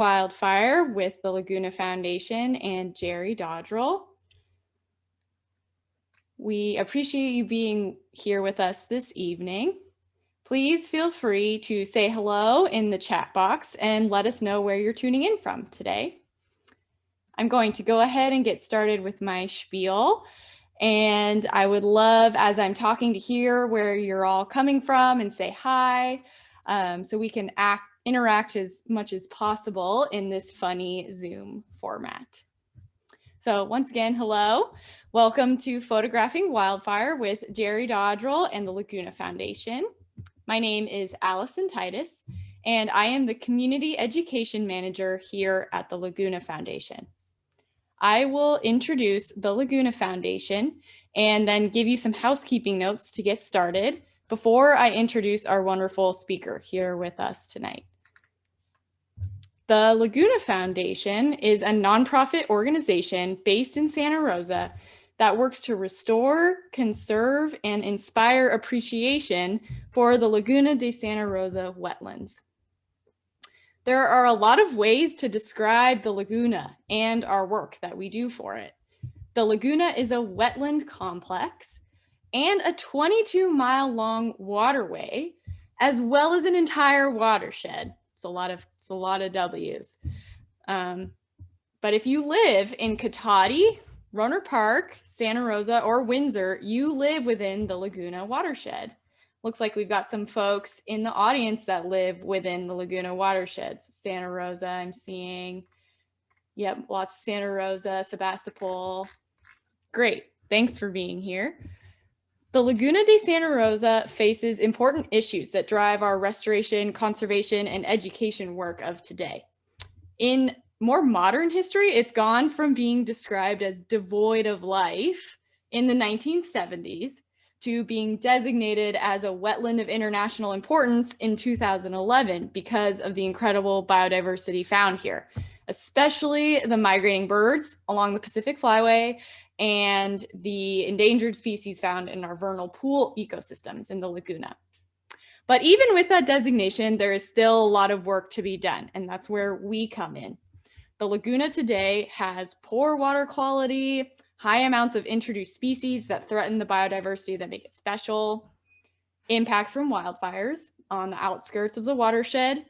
Wildfire with the Laguna Foundation and Jerry Dodrill. We appreciate you being here with us this evening. Please feel free to say hello in the chat box and let us know where you're tuning in from today. I'm going to go ahead and get started with my spiel. And I would love, as I'm talking, to hear where you're all coming from and say hi, so we can interact as much as possible in this funny Zoom format. So once again, hello. Welcome to Photographing Wildfire with Jerry Dodrill and the Laguna Foundation. My name is Allison Titus, and I am the Community Education Manager here at the Laguna Foundation. I will introduce the Laguna Foundation and then give you some housekeeping notes to get started before I introduce our wonderful speaker here with us tonight. The Laguna Foundation is a nonprofit organization based in Santa Rosa that works to restore, conserve, and inspire appreciation for the Laguna de Santa Rosa wetlands. There are a lot of ways to describe the Laguna and our work that we do for it. The Laguna is a wetland complex and a 22-mile-long waterway, as well as an entire watershed. It's a lot of W's. But if you live in Cotati, Rohnert Park, Santa Rosa, or Windsor, you live within the Laguna watershed. Looks like we've got some folks in the audience that live within the Laguna watersheds. Santa Rosa, I'm seeing. Yep, lots of Santa Rosa, Sebastopol. Great, thanks for being here. The Laguna de Santa Rosa faces important issues that drive our restoration, conservation, and education work of today. In more modern history, it's gone from being described as devoid of life in the 1970s to being designated as a wetland of international importance in 2011 because of the incredible biodiversity found here, especially the migrating birds along the Pacific Flyway and the endangered species found in our vernal pool ecosystems in the Laguna. But even with that designation, there is still a lot of work to be done, and that's where we come in. The Laguna today has poor water quality, high amounts of introduced species that threaten the biodiversity that make it special, impacts from wildfires on the outskirts of the watershed,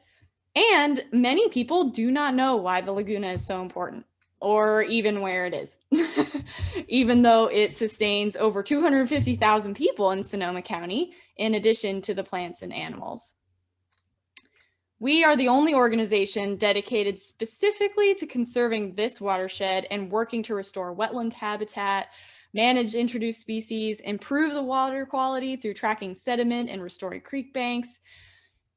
and many people do not know why the Laguna is so important, or even where it is, even though it sustains over 250,000 people in Sonoma County, in addition to the plants and animals. We are the only organization dedicated specifically to conserving this watershed and working to restore wetland habitat, manage introduced species, improve the water quality through tracking sediment and restoring creek banks,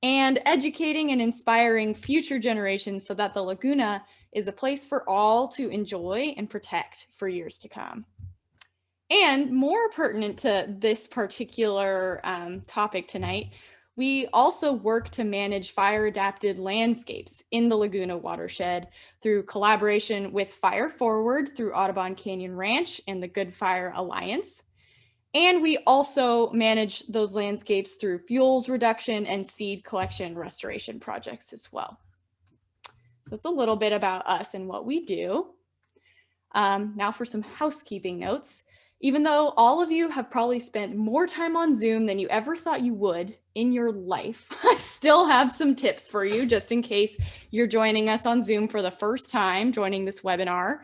and educating and inspiring future generations so that the Laguna is a place for all to enjoy and protect for years to come. And more pertinent to this particular topic tonight, we also work to manage fire-adapted landscapes in the Laguna watershed through collaboration with Fire Forward through Audubon Canyon Ranch and the Good Fire Alliance. And we also manage those landscapes through fuels reduction and seed collection restoration projects as well. So that's a little bit about us and what we do. Now for some housekeeping notes. Even though all of you have probably spent more time on Zoom than you ever thought you would in your life, I still have some tips for you just in case you're joining us on Zoom for the first time, joining this webinar.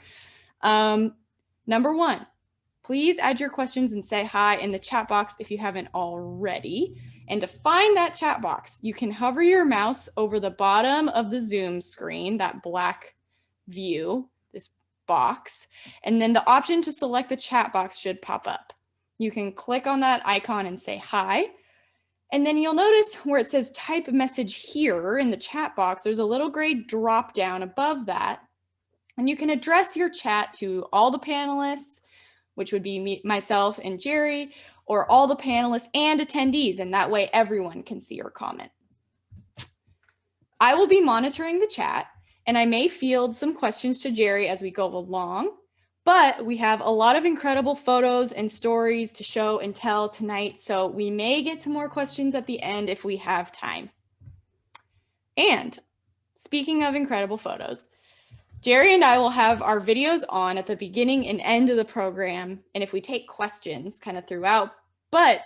Number one, please add your questions and say hi in the chat box if you haven't already. And to find that chat box, you can hover your mouse over the bottom of the Zoom screen, that black view, this box, and then the option to select the chat box should pop up. You can click on that icon and say hi. And then you'll notice where it says type message here in the chat box, there's a little gray drop down above that. And you can address your chat to all the panelists, which would be me, myself and Jerry, or all the panelists and attendees, and that way everyone can see your comment. I will be monitoring the chat, and I may field some questions to Jerry as we go along, but we have a lot of incredible photos and stories to show and tell tonight, so we may get to more questions at the end if we have time. And speaking of incredible photos, Jerry and I will have our videos on at the beginning and end of the program, and if we take questions kind of throughout, but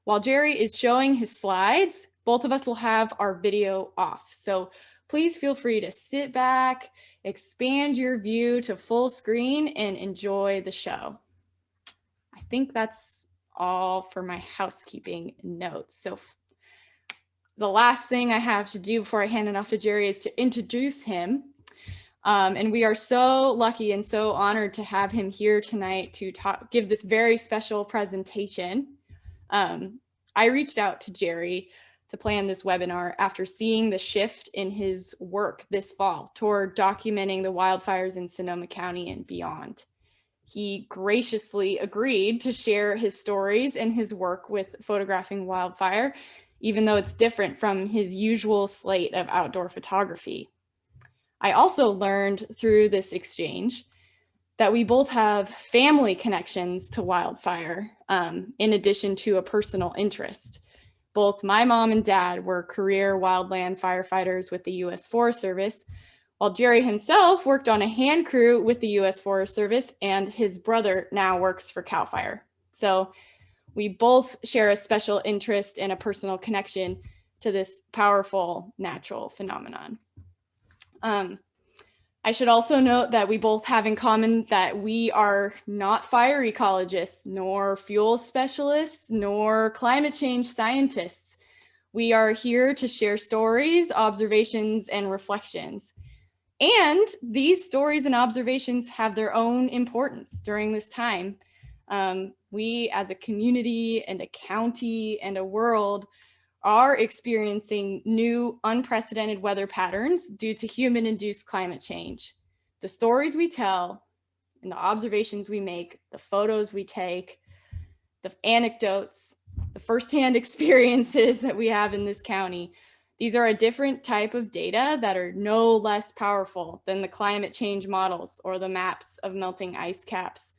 while Jerry is showing his slides, both of us will have our video off. So please feel free to sit back, expand your view to full screen, and enjoy the show. I think that's all for my housekeeping notes. So the last thing I have to do before I hand it off to Jerry is to introduce him. And we are so lucky and so honored to have him here tonight to give this very special presentation. I reached out to Jerry to plan this webinar after seeing the shift in his work this fall toward documenting the wildfires in Sonoma County and beyond. He graciously agreed to share his stories and his work with photographing wildfire, even though it's different from his usual slate of outdoor photography. I also learned through this exchange that we both have family connections to wildfire, in addition to a personal interest. Both my mom and dad were career wildland firefighters with the U.S. Forest Service, while Jerry himself worked on a hand crew with the U.S. Forest Service, and his brother now works for CAL FIRE. So we both share a special interest and a personal connection to this powerful natural phenomenon. I should also note that we both have in common that we are not fire ecologists, nor fuel specialists, nor climate change scientists. We are here to share stories, observations, and reflections. And these stories and observations have their own importance during this time. We as a community and a county and a world are experiencing new unprecedented weather patterns due to human-induced climate change. The stories we tell and the observations we make, the photos we take, the anecdotes, the firsthand experiences that we have in this county, these are a different type of data that are no less powerful than the climate change models or the maps of melting ice caps.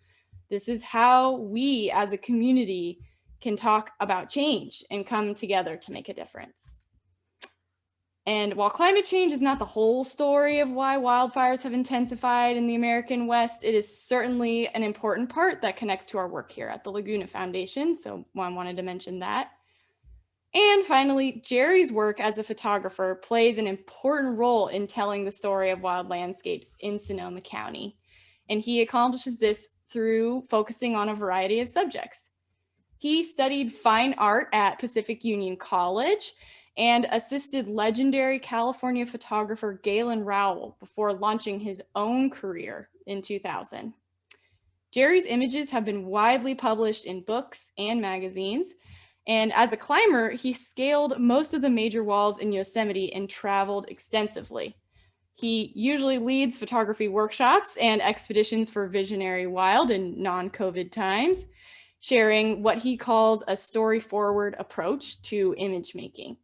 This is how we as a community can talk about change and come together to make a difference. And while climate change is not the whole story of why wildfires have intensified in the American West, it is certainly an important part that connects to our work here at the Laguna Foundation. So I wanted to mention that. And finally, Jerry's work as a photographer plays an important role in telling the story of wild landscapes in Sonoma County. And he accomplishes this through focusing on a variety of subjects. He studied fine art at Pacific Union College and assisted legendary California photographer Galen Rowell before launching his own career in 2000. Jerry's images have been widely published in books and magazines, and as a climber, he scaled most of the major walls in Yosemite and traveled extensively. He usually leads photography workshops and expeditions for Visionary Wild in non-COVID times, sharing what he calls a story-forward approach to image making.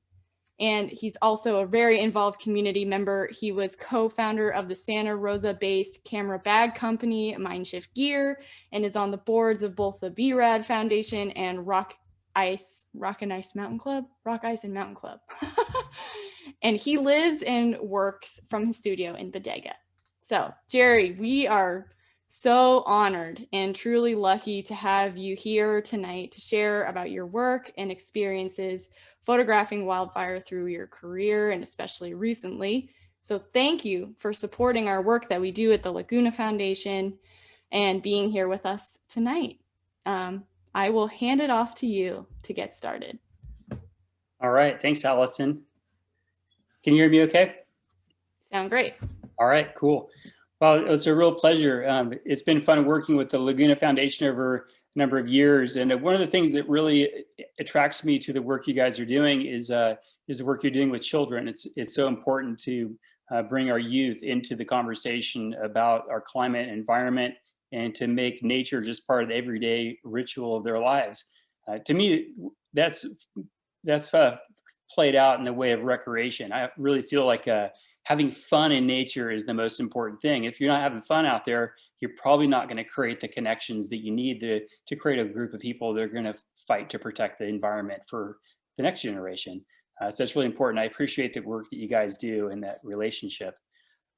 And he's also a very involved community member. He was co-founder of the Santa Rosa-based camera bag company, Mindshift Gear, and is on the boards of both the BRAD Foundation and Rock Ice and Mountain Club. And he lives and works from his studio in Bodega. So, Jerry, we are so honored and truly lucky to have you here tonight to share about your work and experiences photographing wildfire through your career and especially recently. So thank you for supporting our work that we do at the Laguna Foundation and being here with us tonight. I will hand it off to you to get started. All right, thanks, Allison. Can you hear me okay? Sound great. All right, cool. Well, it's a real pleasure. It's been fun working with the Laguna Foundation over a number of years. And one of the things that really attracts me to the work you guys are doing is the work you're doing with children. It's so important to bring our youth into the conversation about our climate and environment and to make nature just part of the everyday ritual of their lives. To me, that's played out in the way of recreation. I really feel like having fun in nature is the most important thing. If you're not having fun out there, you're probably not going to create the connections that you need to create a group of people that are going to fight to protect the environment for the next generation. So it's really important. I appreciate the work that you guys do in that relationship.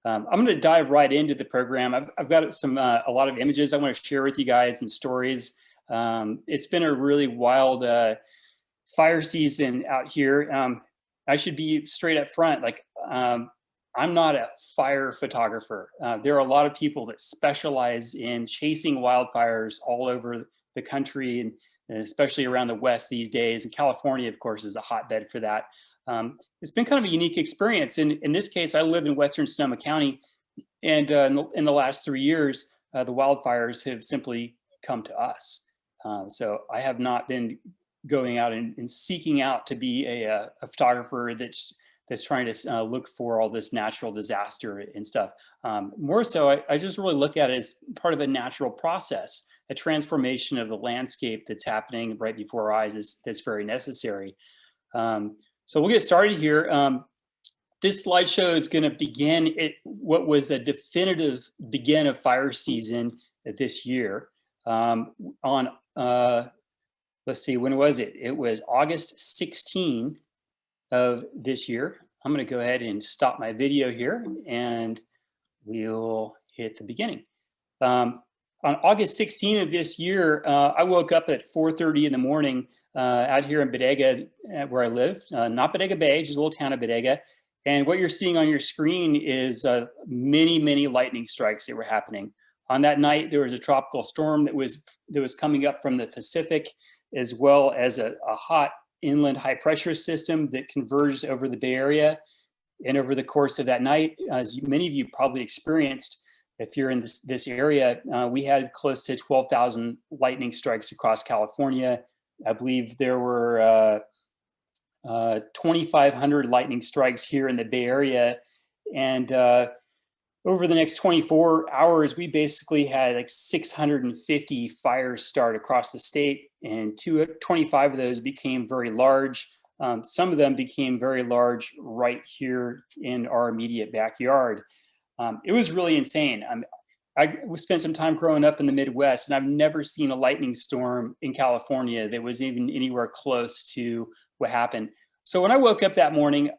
I'm going to dive right into the program. I've got a lot of images I want to share with you guys and stories. It's been a really wild fire season out here. I should be straight up front. Like, I'm not a fire photographer. There are a lot of people that specialize in chasing wildfires all over the country, and especially around the West these days. And California, of course, is a hotbed for that. It's been kind of a unique experience. In this case, I live in Western Sonoma County, and in the last 3 years, the wildfires have simply come to us. So I have not been going out and seeking out to be a photographer that's trying to look for all this natural disaster and stuff. More so, I just really look at it as part of a natural process, a transformation of the landscape that's happening right before our eyes that's very necessary. So we'll get started here. This slideshow is going to begin what was a definitive begin of fire season this year. Let's see, when was it? It was August 16 of this year. I'm going to go ahead and stop my video here, and we'll hit the beginning. On August 16 of this year, I woke up at 4:30 in the morning out here in Bodega, where I live, not Bodega Bay, just a little town of Bodega. And what you're seeing on your screen is many, many lightning strikes that were happening. On that night, there was a tropical storm that was coming up from the Pacific, as well as a hot inland high pressure system that converged over the Bay Area. And over the course of that night, as many of you probably experienced, if you're in this area, we had close to 12,000 lightning strikes across California. I believe there were 2,500 lightning strikes here in the Bay Area. And over the next 24 hours, we basically had like 650 fires start across the state, and 25 of those became very large. Some of them became very large right here in our immediate backyard. It was really insane. I spent some time growing up in the Midwest, and I've never seen a lightning storm in California that was even anywhere close to what happened. So when I woke up that morning,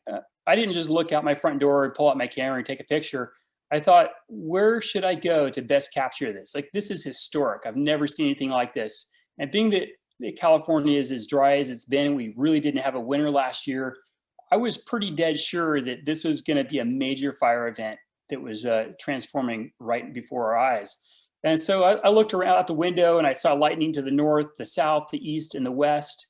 I didn't just look out my front door and pull out my camera and take a picture. I thought, where should I go to best capture this? Like, this is historic. I've never seen anything like this. And being that California is as dry as it's been, we really didn't have a winter last year, I was pretty dead sure that this was going to be a major fire event that was transforming right before our eyes. And so I looked around out the window, and I saw lightning to the north, the south, the east, and the west.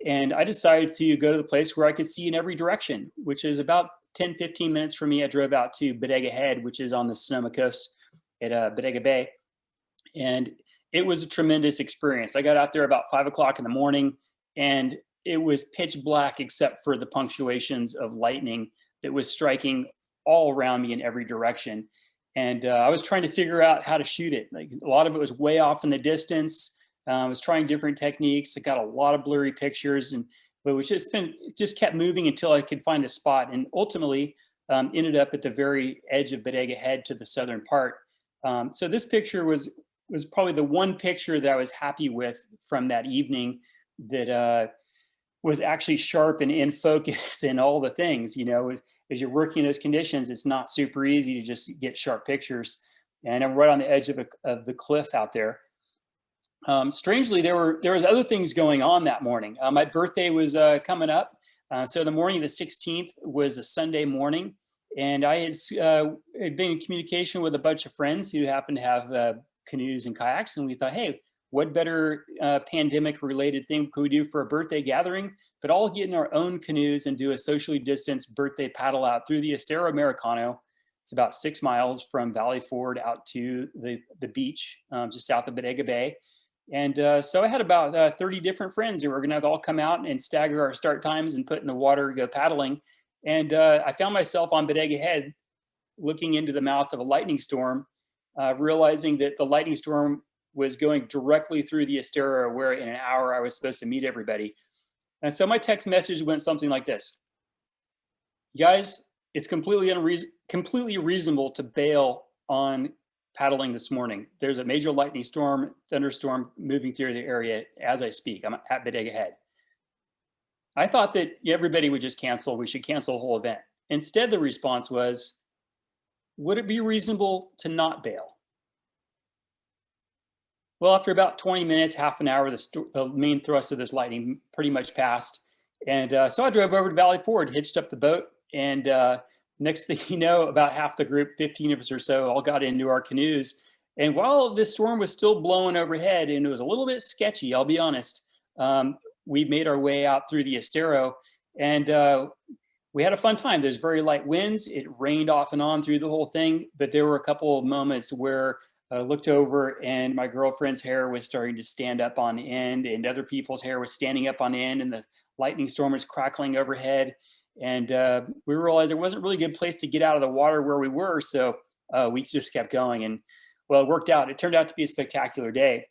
And I decided to go to the place where I could see in every direction, which is about 10, 15 minutes from me. I drove out to Bodega Head, which is on the Sonoma coast at Bodega Bay. And it was a tremendous experience. I got out there about 5 o'clock in the morning, and it was pitch black except for the punctuations of lightning that was striking all around me in every direction. And I was trying to figure out how to shoot it. Like, a lot of it was way off in the distance. I was trying different techniques. I got a lot of blurry pictures, but it just kept moving until I could find a spot, and ultimately ended up at the very edge of Bodega Head to the southern part. So this picture was probably the one picture that I was happy with from that evening, that was actually sharp and in focus and all the things. You know, as you're working in those conditions, it's not super easy to just get sharp pictures. And I'm right on the edge of the cliff out there. Strangely, there was other things going on that morning. My birthday was coming up. So the morning of the 16th was a Sunday morning, and I had been in communication with a bunch of friends who happened to have canoes and kayaks, and we thought, hey, what better pandemic-related thing could we do for a birthday gathering, but all get in our own canoes and do a socially distanced birthday paddle out through the Estero Americano. It's about 6 miles from Valley Ford out to the beach just south of Bodega Bay. And so I had about 30 different friends who were going to all come out and stagger our start times and put in the water, go paddling. And I found myself on Bodega Head looking into the mouth of a lightning storm, realizing that the lightning storm was going directly through the Estero, where in an hour I was supposed to meet everybody. And so my text message went something like this: guys, it's completely reasonable to bail on paddling this morning. There's a major lightning storm, thunderstorm moving through the area as I speak. I'm at Bodega Head. I thought that everybody would just cancel. We should cancel the whole event. Instead, the response was, would it be reasonable to not bail? Well, after about 20 minutes, half an hour, the main thrust of this lightning pretty much passed. And so I drove over to Valley Forge, hitched up the boat, and next thing you know, about half the group, 15 of us or so, all got into our canoes. And while this storm was still blowing overhead, and it was a little bit sketchy, I'll be honest, we made our way out through the Estero, and we had a fun time. There's very light winds. It rained off and on through the whole thing, but there were a couple of moments where I looked over and my girlfriend's hair was starting to stand up on end, and other people's hair was standing up on end, and the lightning storm was crackling overhead. And we realized there wasn't really a good place to get out of the water where we were. So we just kept going. And well, it worked out. It turned out to be a spectacular day.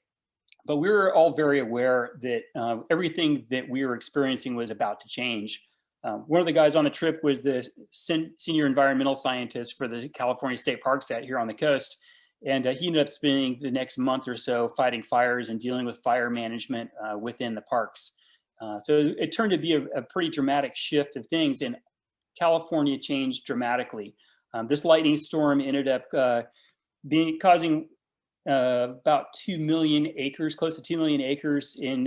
But we were all very aware that everything that we were experiencing was about to change. One of the guys on the trip was the senior environmental scientist for the California State Parks out here on the coast. And he ended up spending the next month or so fighting fires and dealing with fire management within the parks. So it turned to be a pretty dramatic shift of things, and California changed dramatically. This lightning storm ended up causing about 2 million acres, close to 2 million acres in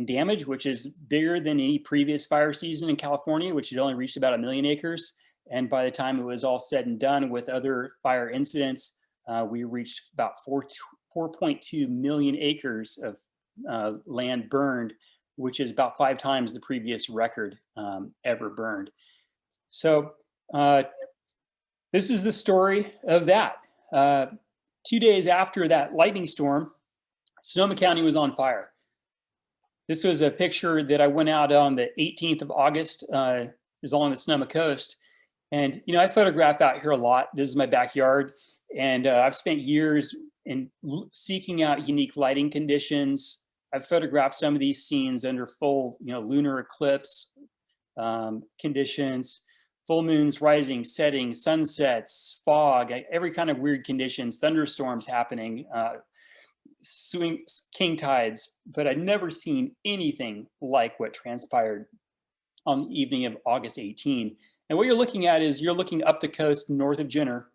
damage, which is bigger than any previous fire season in California, which had only reached about 1 million acres. And by the time it was all said and done with other fire incidents, we reached about 4.2 million acres of land burned, which is about 5 times the previous record ever burned. So this is the story of that. 2 days after that lightning storm, Sonoma County was on fire. This was a picture that I went out on the 18th of August, is along the Sonoma coast. And, I photograph out here a lot. This is my backyard. And I've spent years in seeking out unique lighting conditions. I've photographed some of these scenes under full, lunar eclipse conditions, full moons rising, setting, sunsets, fog, every kind of weird conditions, thunderstorms happening, king tides, but I'd never seen anything like what transpired on the evening of August 18. And what you're looking at is you're looking up the coast north of Jenner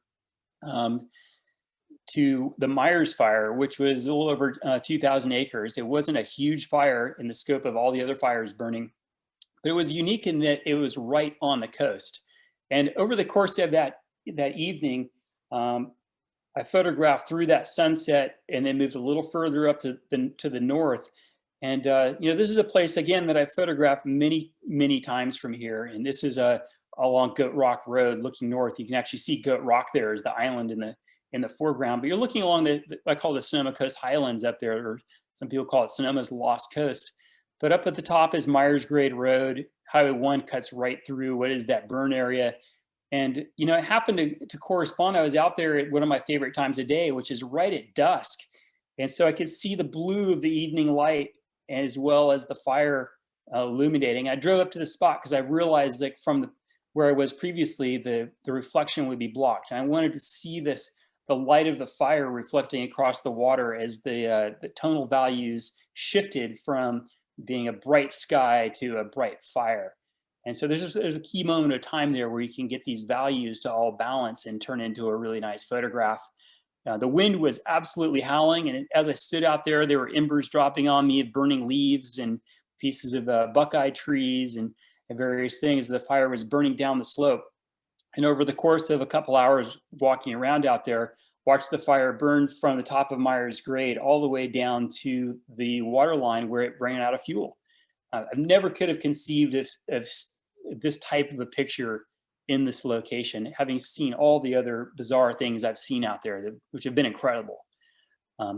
to the Meyers Fire, which was a little over 2,000 acres. It wasn't a huge fire in the scope of all the other fires burning, but it was unique in that it was right on the coast. And over the course of that evening, I photographed through that sunset and then moved a little further up to the north. And this is a place again that I've photographed many, many times from here. And this is along Goat Rock Road, looking north. You can actually see Goat Rock there as the island in the foreground. But you're looking along I call the Sonoma Coast Highlands up there, or some people call it Sonoma's Lost Coast. But up at the top is Myers Grade Road. Highway 1 cuts right through what is that burn area. And, it happened to correspond. I was out there at one of my favorite times of day, which is right at dusk. And so I could see the blue of the evening light as well as the fire illuminating. I drove up to the spot because I realized that from where I was previously, the reflection would be blocked. And I wanted to see the light of the fire reflecting across the water as the tonal values shifted from being a bright sky to a bright fire. And so there's a key moment of time there where you can get these values to all balance and turn into a really nice photograph. The wind was absolutely howling, and as I stood out there were embers dropping on me of burning leaves and pieces of buckeye trees and various things. The fire was burning down the slope. And over the course of a couple hours walking around out there, watched the fire burn from the top of Myers Grade all the way down to the water line where it ran out of fuel. I never could have conceived of this type of a picture in this location, having seen all the other bizarre things I've seen out there, which have been incredible.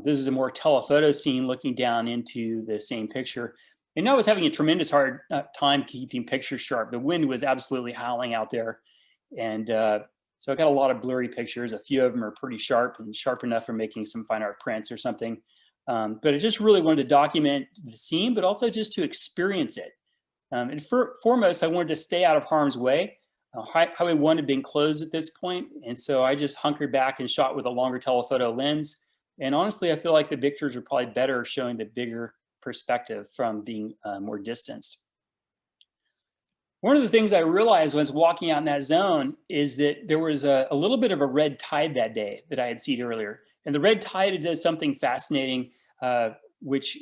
This is a more telephoto scene looking down into the same picture. And I was having a tremendous hard time keeping pictures sharp. The wind was absolutely howling out there. And so I got a lot of blurry pictures. A few of them are pretty sharp and sharp enough for making some fine art prints or something. But I just really wanted to document the scene, but also just to experience it. And foremost, I wanted to stay out of harm's way. Highway 1 had been closed at this point, and so I just hunkered back and shot with a longer telephoto lens. And honestly, I feel like the pictures are probably better showing the bigger perspective from being more distanced. One of the things I realized was walking out in that zone is that there was a little bit of a red tide that day that I had seen earlier. And the red tide does something fascinating, which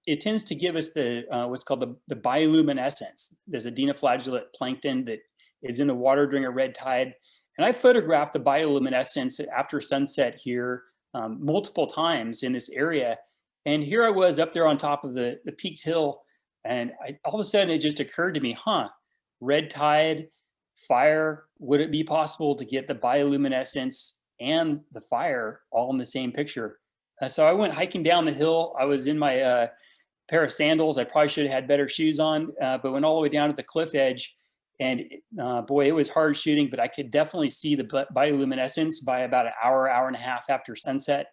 it tends to give us the what's called the bioluminescence. There's a dinoflagellate plankton that is in the water during a red tide. And I photographed the bioluminescence after sunset here multiple times in this area. And here I was up there on top of the peaked hill. And all of a sudden it just occurred to me, red tide, fire, would it be possible to get the bioluminescence and the fire all in the same picture? So I went hiking down the hill. I was in my pair of sandals. I probably should have had better shoes on, but went all the way down to the cliff edge. And boy, it was hard shooting, but I could definitely see the bioluminescence by about an hour, hour and a half after sunset.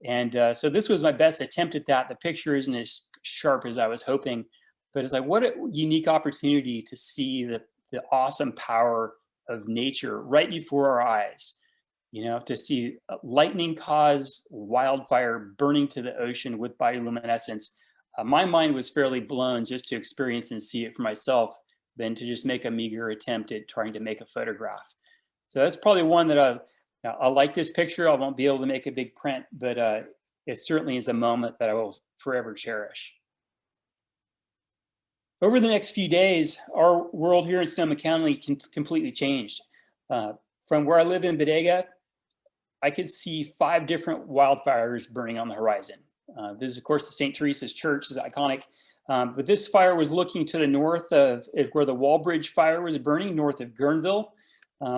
And so this was my best attempt at that. The picture isn't as sharp as I was hoping, but it's like, what a unique opportunity to see the awesome power of nature right before our eyes. You know, to see lightning cause wildfire burning to the ocean with bioluminescence. My mind was fairly blown just to experience and see it for myself than to just make a meager attempt at trying to make a photograph. So that's probably one that I like this picture. I won't be able to make a big print, but it certainly is a moment that I will forever cherish. Over the next few days, our world here in Sonoma County completely changed. From where I live in Bodega, I could see 5 different wildfires burning on the horizon. This is, of course, the St. Teresa's Church is iconic. But this fire was looking to the north of where the Wallbridge fire was burning, north of Guerneville.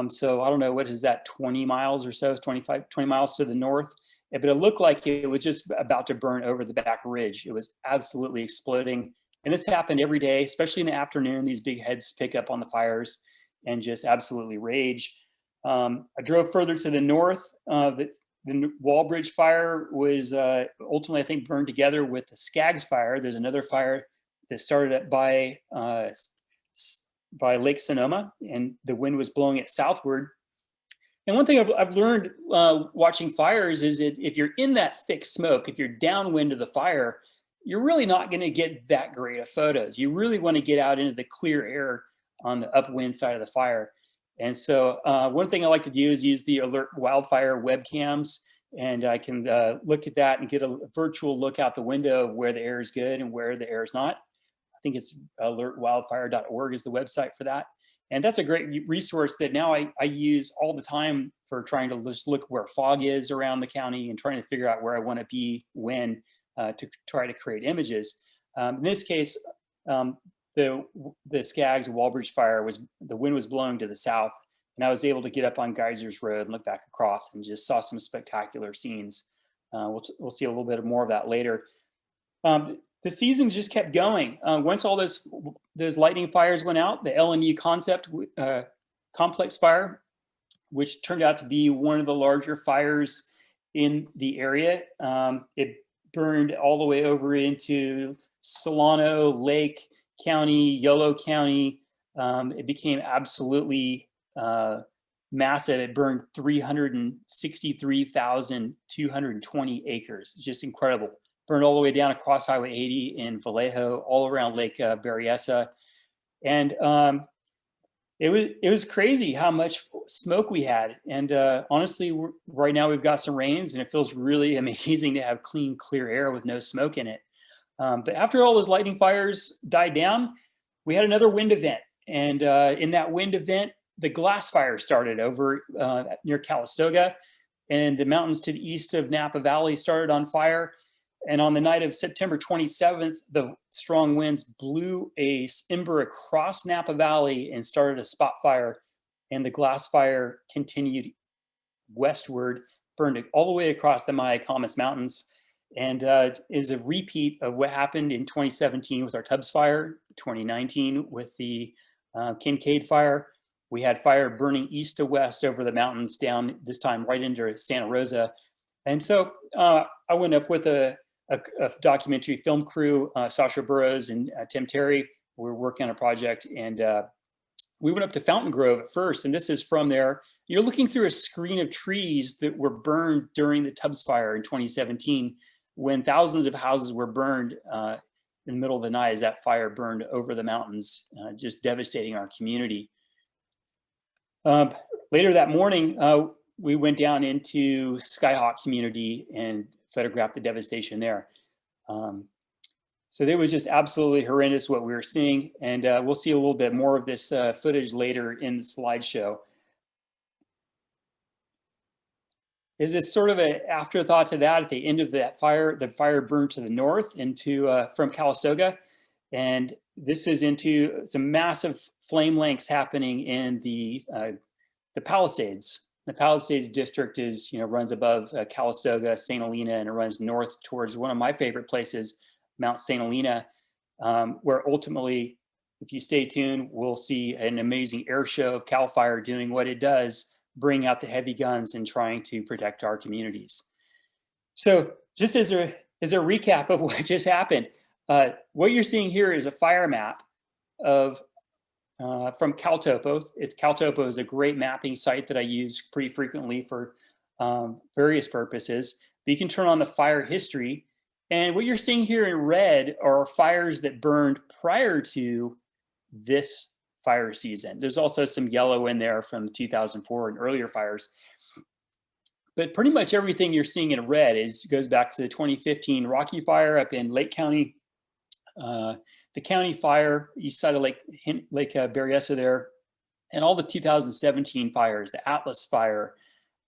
So I don't know, what is that, 20 miles or so, 20 miles to the north. But it looked like it was just about to burn over the back ridge. It was absolutely exploding. And this happened every day, especially in the afternoon. These big heads pick up on the fires and just absolutely rage. I drove further to the north. The Wallbridge fire was ultimately, I think, burned together with the Skaggs fire. There's another fire that started up by Lake Sonoma, and the wind was blowing it southward. And one thing I've learned watching fires is that if you're in that thick smoke, if you're downwind of the fire, you're really not going to get that great of photos. You really want to get out into the clear air on the upwind side of the fire. And so one thing I like to do is use the Alert Wildfire webcams, and I can look at that and get a virtual look out the window of where the air is good and where the air is not. I think it's alertwildfire.org is the website for that. And that's a great resource that now I use all the time for trying to just look where fog is around the county and trying to figure out where I want to be when to try to create images. In this case, the Skaggs Wallbridge fire the wind was blowing to the south, and I was able to get up on Geysers Road and look back across and just saw some spectacular scenes. We'll see a little bit more of that later. The season just kept going. Once all those lightning fires went out, the LNU concept complex fire, which turned out to be one of the larger fires in the area, it burned all the way over into Solano, Lake County, Yolo County. It became absolutely massive. It burned 363,220 acres. It's just incredible. Burned all the way down across Highway 80 in Vallejo, all around Lake Berryessa. And it was crazy how much smoke we had. And honestly, right now we've got some rains, and it feels really amazing to have clean, clear air with no smoke in it. But after all those lightning fires died down, we had another wind event. And in that wind event, the glass fire started over near Calistoga, and the mountains to the east of Napa Valley started on fire. And on the night of September 27th, the strong winds blew a ember across Napa Valley and started a spot fire. And the glass fire continued westward, burned all the way across the Mayacamas Mountains, and is a repeat of what happened in 2017 with our Tubbs fire, 2019 with the Kincaid fire. We had fire burning east to west over the mountains down, this time right into Santa Rosa. And so I went up with a documentary film crew, Sasha Burrows and Tim Terry. We were working on a project, and we went up to Fountain Grove at first, and this is from there. You're looking through a screen of trees that were burned during the Tubbs fire in 2017, when thousands of houses were burned in the middle of the night as that fire burned over the mountains, just devastating our community. Later that morning, we went down into Skyhawk community and photographed the devastation there. So it was just absolutely horrendous what we were seeing. And we'll see a little bit more of this footage later in the slideshow. Is it sort of an afterthought to that? At the end of that fire, the fire burned to the north into from Calistoga. And this is into some massive flame lengths happening in the Palisades. The Palisades district is, runs above Calistoga, St. Helena, and it runs north towards one of my favorite places, Mount St. Helena, where ultimately, if you stay tuned, we'll see an amazing air show of CAL FIRE doing what it does, bring out the heavy guns and trying to protect our communities. So just as a recap of what just happened, what you're seeing here is a fire map of from CalTopo. CalTopo is a great mapping site that I use pretty frequently for various purposes. But you can turn on the fire history. And what you're seeing here in red are fires that burned prior to this fire season. There's also some yellow in there from 2004 and earlier fires. But pretty much everything you're seeing in red goes back to the 2015 Rocky Fire up in Lake County, the county fire east side of Lake Berryessa there, and all the 2017 fires, the Atlas Fire,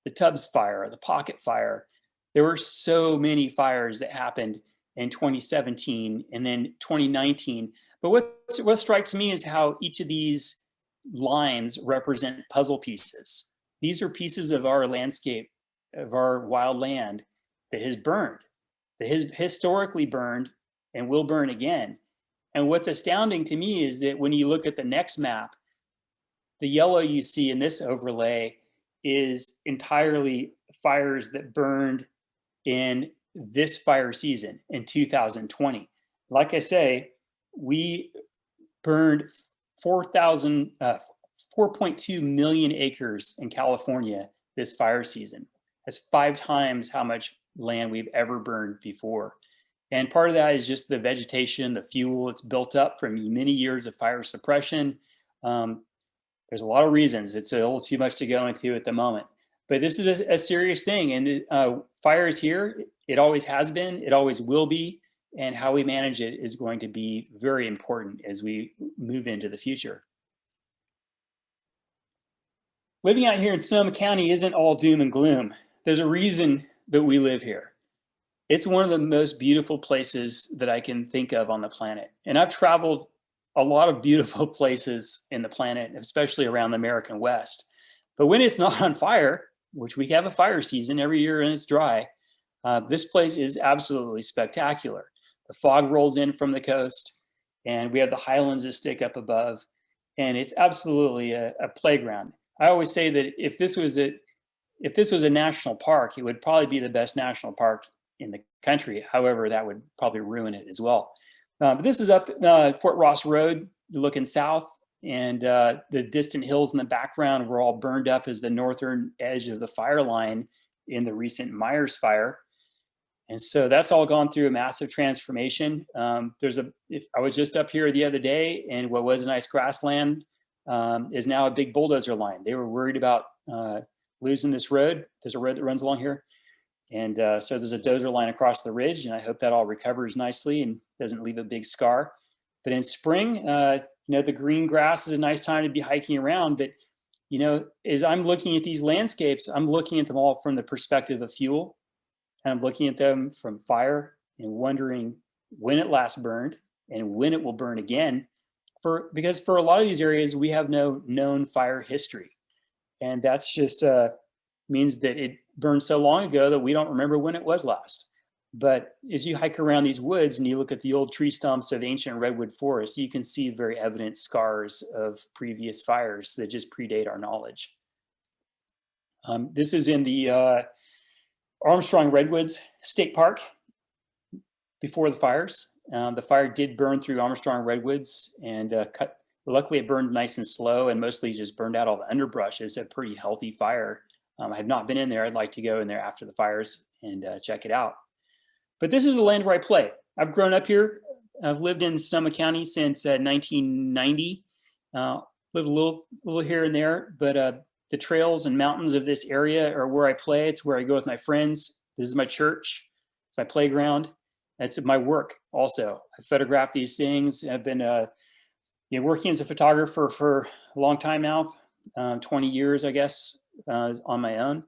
the Tubbs Fire, the Pocket Fire. There were so many fires that happened in 2017 and then 2019. But what strikes me is how each of these lines represent puzzle pieces. These are pieces of our landscape, of our wild land that has burned, that has historically burned and will burn again. And what's astounding to me is that when you look at the next map, the yellow you see in this overlay is entirely fires that burned in this fire season in 2020. Like I say, we burned 4.2 million acres in California this fire season. That's 5 times how much land we've ever burned before. And part of that is just the vegetation, the fuel. It's built up from many years of fire suppression. There's a lot of reasons. It's a little too much to go into at the moment. But this is a serious thing. And fire is here. It always has been. It always will be. And how we manage it is going to be very important as we move into the future. Living out here in Sonoma County isn't all doom and gloom. There's a reason that we live here. It's one of the most beautiful places that I can think of on the planet. And I've traveled a lot of beautiful places in the planet, especially around the American West. But when it's not on fire, which we have a fire season every year and it's dry, this place is absolutely spectacular. The fog rolls in from the coast and we have the highlands that stick up above. And it's absolutely a playground. I always say that if this was a national park, it would probably be the best national park in the country. However, that would probably ruin it as well. But this is up Fort Ross Road, looking south, and the distant hills in the background were all burned up as the northern edge of the fire line in the recent Meyers Fire. And so that's all gone through a massive transformation. I was just up here the other day, and what was a nice grassland is now a big bulldozer line. They were worried about losing this road. There's a road that runs along here. And so there's a dozer line across the ridge, and I hope that all recovers nicely and doesn't leave a big scar. But in spring, the green grass is a nice time to be hiking around. But, as I'm looking at these landscapes, I'm looking at them all from the perspective of fuel. And I'm looking at them from fire and wondering when it last burned and when it will burn again. Because for a lot of these areas, we have no known fire history. And that's just means that it burned so long ago that we don't remember when it was last. But as you hike around these woods and you look at the old tree stumps of ancient redwood forests, you can see very evident scars of previous fires that just predate our knowledge. This is in the Armstrong Redwoods State Park before the fires. The fire did burn through Armstrong Redwoods and luckily it burned nice and slow and mostly just burned out all the underbrush. It's a pretty healthy fire. I have not been in there. I'd like to go in there after the fires and check it out. But this is the land where I play. I've grown up here I've lived in Sonoma County since 1990. Lived a little here and there, but the trails and mountains of this area are where I play. It's where I go with my friends. This is my church. It's my playground. It's my work also. I photograph these things. I've been working as a photographer for a long time now, 20 years, I guess, on my own.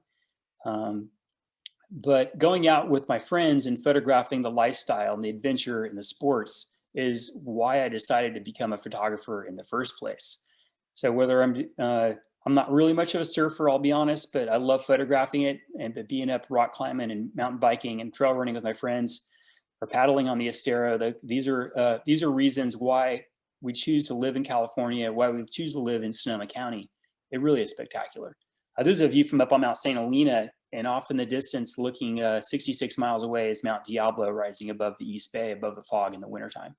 But going out with my friends and photographing the lifestyle and the adventure and the sports is why I decided to become a photographer in the first place. So whether I'm not really much of a surfer, I'll be honest, but I love photographing it, and being up rock climbing and mountain biking and trail running with my friends, or paddling on the Estero. These are reasons why we choose to live in California, why we choose to live in Sonoma County. It really is spectacular. There's a view from up on Mount St. Helena, and off in the distance, looking 66 miles away, is Mount Diablo rising above the East Bay, above the fog in the wintertime.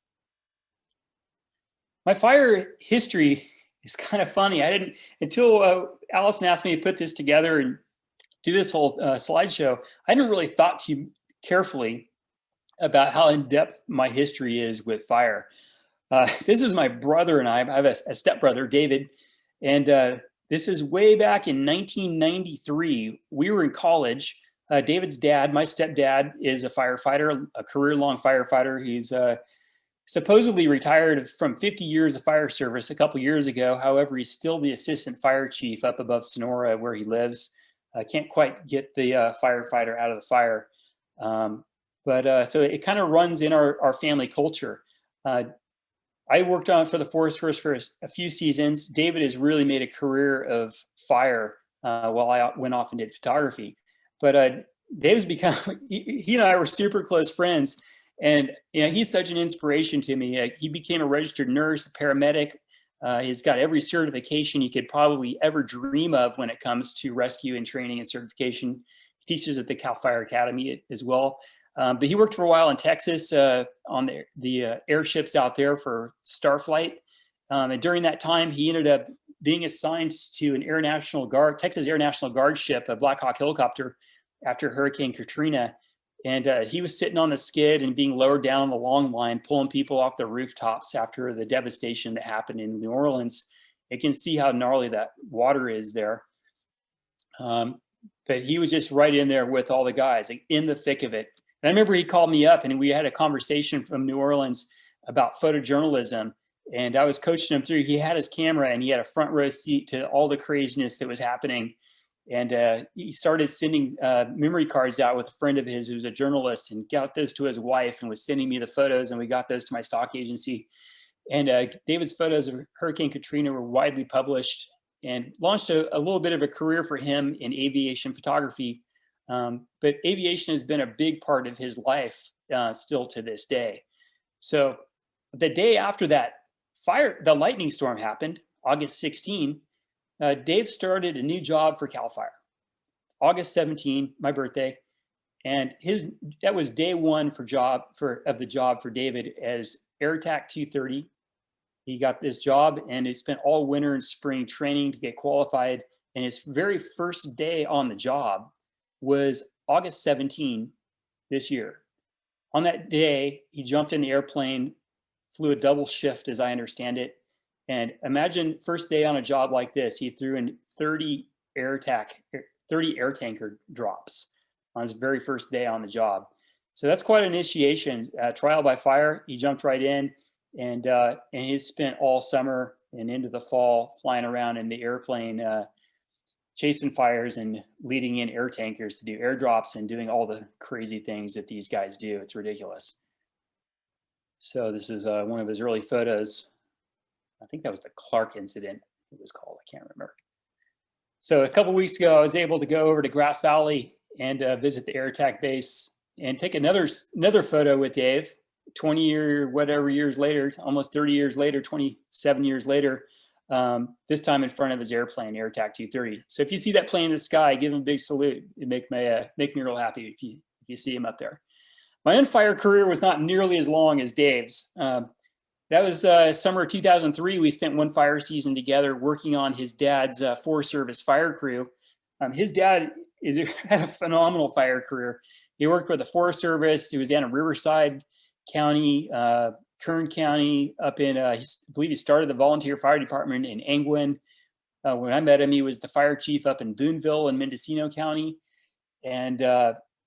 My fire history is kind of funny. I didn't, until Allison asked me to put this together and do this whole slideshow, I hadn't really thought too carefully about how in-depth my history is with fire. This is my brother and I have a stepbrother, David, and this is way back in 1993. We were in college. David's dad, my stepdad, is a firefighter, a career-long firefighter. He's supposedly retired from 50 years of fire service a couple years ago. However, he's still the assistant fire chief up above Sonora where he lives. Can't quite get the firefighter out of the fire. So it kind of runs in our family culture. I worked on for the Forest First for a few seasons. David has really made a career of fire while I went off and did photography. But Dave's become, he and I were super close friends. And he's such an inspiration to me. He became a registered nurse, a paramedic. He's got every certification you could probably ever dream of when it comes to rescue and training and certification. He teaches at the Cal Fire Academy as well. But he worked for a while in Texas on the airships out there for Starflight. And during that time, he ended up being assigned to an Texas Air National Guard ship, a Black Hawk helicopter, after Hurricane Katrina. And he was sitting on the skid and being lowered down on the long line, pulling people off the rooftops after the devastation that happened in New Orleans. You can see how gnarly that water is there. But he was just right in there with all the guys, like in the thick of it. And I remember he called me up and we had a conversation from New Orleans about photojournalism. And I was coaching him through. He had his camera and he had a front row seat to all the craziness that was happening. And he started sending memory cards out with a friend of his who was a journalist, and got those to his wife and was sending me the photos, and we got those to my stock agency. And David's photos of Hurricane Katrina were widely published and launched a little bit of a career for him in aviation photography. But aviation has been a big part of his life still to this day. So the day after that the lightning storm happened, August 16, Dave started a new job for Cal Fire. August 17, my birthday, and that was day one of the job for David as AirTac 230. He got this job and he spent all winter and spring training to get qualified. And his very first day on the job was August 17 this year. On that day, he jumped in the airplane, flew a double shift, as I understand it. And imagine first day on a job like this, he threw in 30 air tanker drops on his very first day on the job. So that's quite an initiation. Trial by fire, he jumped right in, and he spent all summer and into the fall flying around in the airplane, chasing fires and leading in air tankers to do airdrops and doing all the crazy things that these guys do. It's ridiculous. So this is one of his early photos. I think that was the Clark incident, it was called. I can't remember. So a couple weeks ago, I was able to go over to Grass Valley and visit the AirTac base and take another photo with Dave. 20 or whatever years later, almost 30 years later, 27 years later, this time in front of his airplane, AirTac 230. So if you see that plane in the sky, give him a big salute. It'd make me real happy if you see him up there. My own fire career was not nearly as long as Dave's. That was summer of 2003. We spent one fire season together working on his dad's Forest Service fire crew. His dad had a phenomenal fire career. He worked with the Forest Service. He was down in Riverside County, Kern County up in, I believe he started the volunteer fire department in Angwin. When I met him, he was the fire chief up in Boonville in Mendocino County. And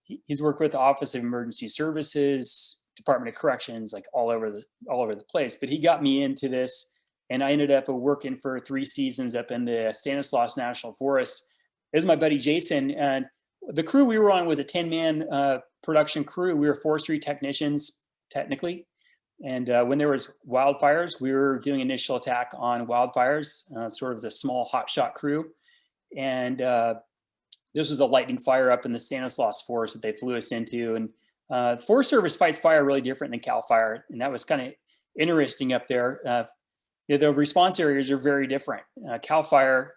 he's worked with the Office of Emergency Services, Department of Corrections, like all over the place. But he got me into this, and I ended up working for 3 seasons up in the Stanislaus National Forest. This is my buddy Jason, and the crew we were on was a 10-man production crew. We were forestry technicians, technically. And when there was wildfires, we were doing initial attack on wildfires, sort of as a small hotshot crew. And this was a lightning fire up in the Stanislaus Forest that they flew us into. And Forest Service fights fire really different than CAL FIRE. And that was kind of interesting up there. The response areas are very different. CAL FIRE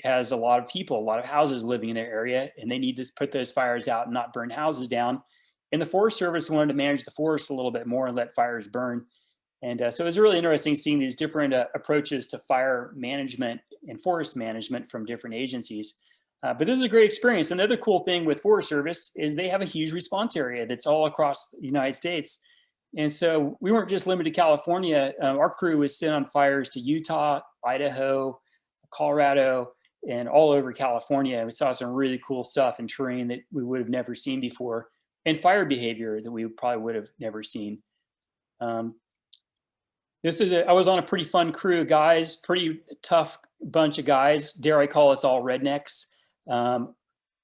has a lot of people, a lot of houses living in their area, and they need to put those fires out and not burn houses down. And the Forest Service wanted to manage the forest a little bit more and let fires burn. And so it was really interesting seeing these different approaches to fire management and forest management from different agencies. But this is a great experience. Another cool thing with Forest Service is they have a huge response area that's all across the United States. And so we weren't just limited to California. Our crew was sent on fires to Utah, Idaho, Colorado, and all over California. And we saw some really cool stuff in terrain that we would have never seen before, and fire behavior that we probably would have never seen. I was on a pretty fun crew, guys, pretty tough bunch of guys. Dare I call us all rednecks.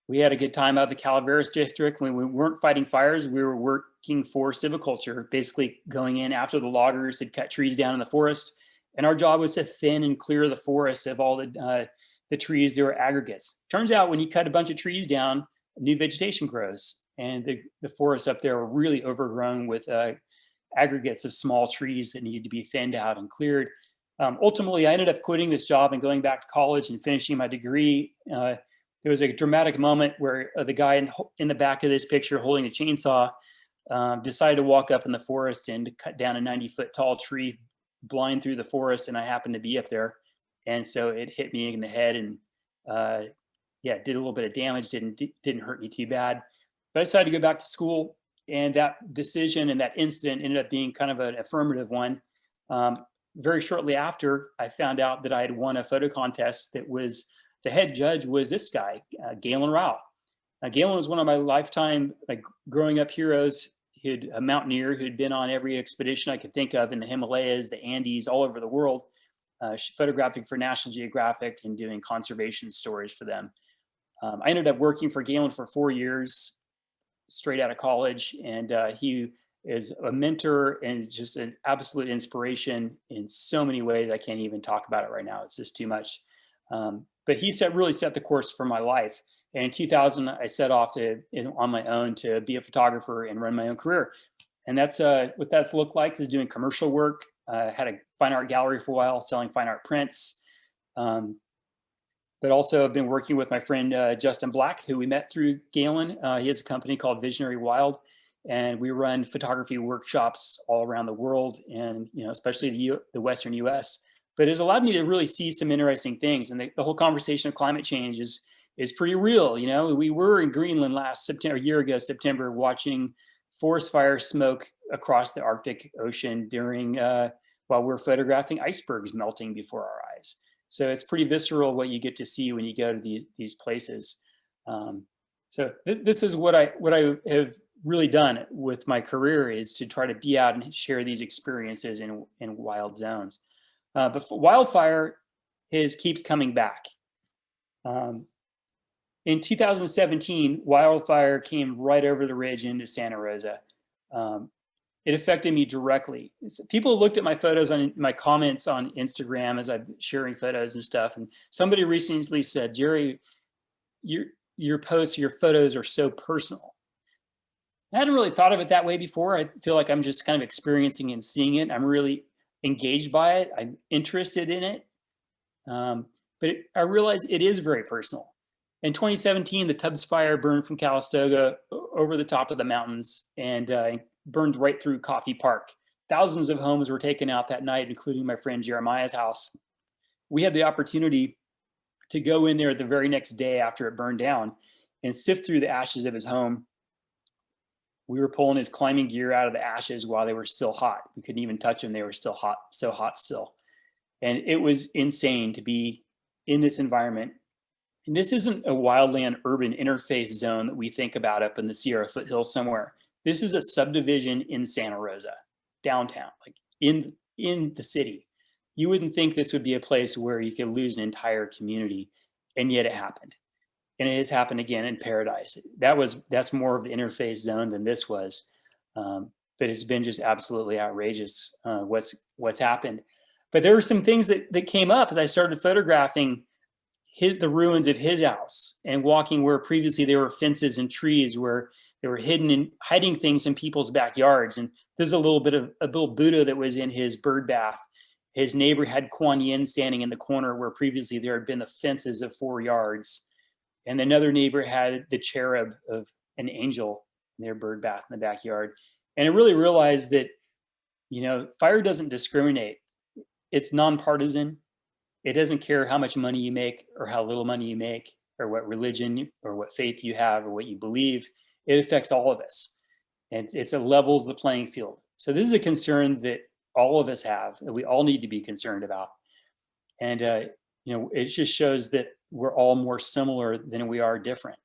We had a good time out of the Calaveras district. When we weren't fighting fires, we were working for silviculture, basically going in after the loggers had cut trees down in the forest. And our job was to thin and clear the forest of all the trees that were aggregates. Turns out when you cut a bunch of trees down, new vegetation grows. And the forests up there were really overgrown with aggregates of small trees that needed to be thinned out and cleared. Ultimately, I ended up quitting this job and going back to college and finishing my degree. There was a dramatic moment where the guy in the back of this picture holding a chainsaw decided to walk up in the forest and to cut down a 90-foot tall tree blind through the forest, and I happened to be up there. And so it hit me in the head and did a little bit of damage, didn't hurt me too bad. But I decided to go back to school, and that decision and that incident ended up being kind of an affirmative one. Very shortly after, I found out that I had won a photo contest that was, the head judge was this guy, Galen Rao. Galen was one of my lifetime growing up heroes. He'd a mountaineer who'd been on every expedition I could think of in the Himalayas, the Andes, all over the world, photographing for National Geographic and doing conservation stories for them. I ended up working for Galen for 4 years, straight out of college, and he is a mentor and just an absolute inspiration in so many ways. I can't even talk about it right now. It's just too much. But he really set the course for my life. And in 2000, I set off on my own to be a photographer and run my own career. And that's what that's looked like, is doing commercial work. Had a fine art gallery for a while, selling fine art prints. But also I've been working with my friend Justin Black, who we met through Galen. He has a company called Visionary Wild, and we run photography workshops all around the world, and especially the Western U.S. But it's allowed me to really see some interesting things, and the whole conversation of climate change is pretty real. We were in Greenland last September, a year ago, September, watching forest fire smoke across the Arctic Ocean while we're photographing icebergs melting before our eyes. So it's pretty visceral what you get to see when you go to these places. So this is what I have really done with my career, is to try to be out and share these experiences in wild zones. But wildfire keeps coming back. In 2017, wildfire came right over the ridge into Santa Rosa. It affected me directly. People looked at my photos on my comments on Instagram as I'm sharing photos and stuff. And somebody recently said, Jerry, your posts, your photos are so personal. I hadn't really thought of it that way before. I feel like I'm just kind of experiencing and seeing it. I'm really engaged by it. I'm interested in it. But I realized it is very personal. In 2017, the Tubbs Fire burned from Calistoga over the top of the mountains and burned right through Coffey Park. Thousands of homes were taken out that night, including my friend Jeremiah's house. We had the opportunity to go in there the very next day after it burned down and sift through the ashes of his home. We were pulling his climbing gear out of the ashes while they were still hot. We couldn't even touch them. They were still hot, so hot still. And it was insane to be in this environment. And this isn't a wildland urban interface zone that we think about up in the Sierra foothills somewhere. This is a subdivision in Santa Rosa, downtown, like in the city. You wouldn't think this would be a place where you could lose an entire community, and yet it happened. And it has happened again in Paradise. That's more of the interface zone than this was, but it's been just absolutely outrageous what's happened. But there were some things that came up as I started photographing the ruins of his house and walking where previously there were fences and trees where they were hiding things in people's backyards. And there's a little Buddha that was in his bird bath. His neighbor had Kuan Yin standing in the corner where previously there had been the fences of 4 yards. And another neighbor had the cherub of an angel in their bird bath in the backyard. And I really realized that, fire doesn't discriminate. It's nonpartisan. It doesn't care how much money you make or how little money you make or what religion or what faith you have or what you believe. It affects all of us. And it levels the playing field. So this is a concern that all of us have, that we all need to be concerned about. And, it just shows that we're all more similar than we are different.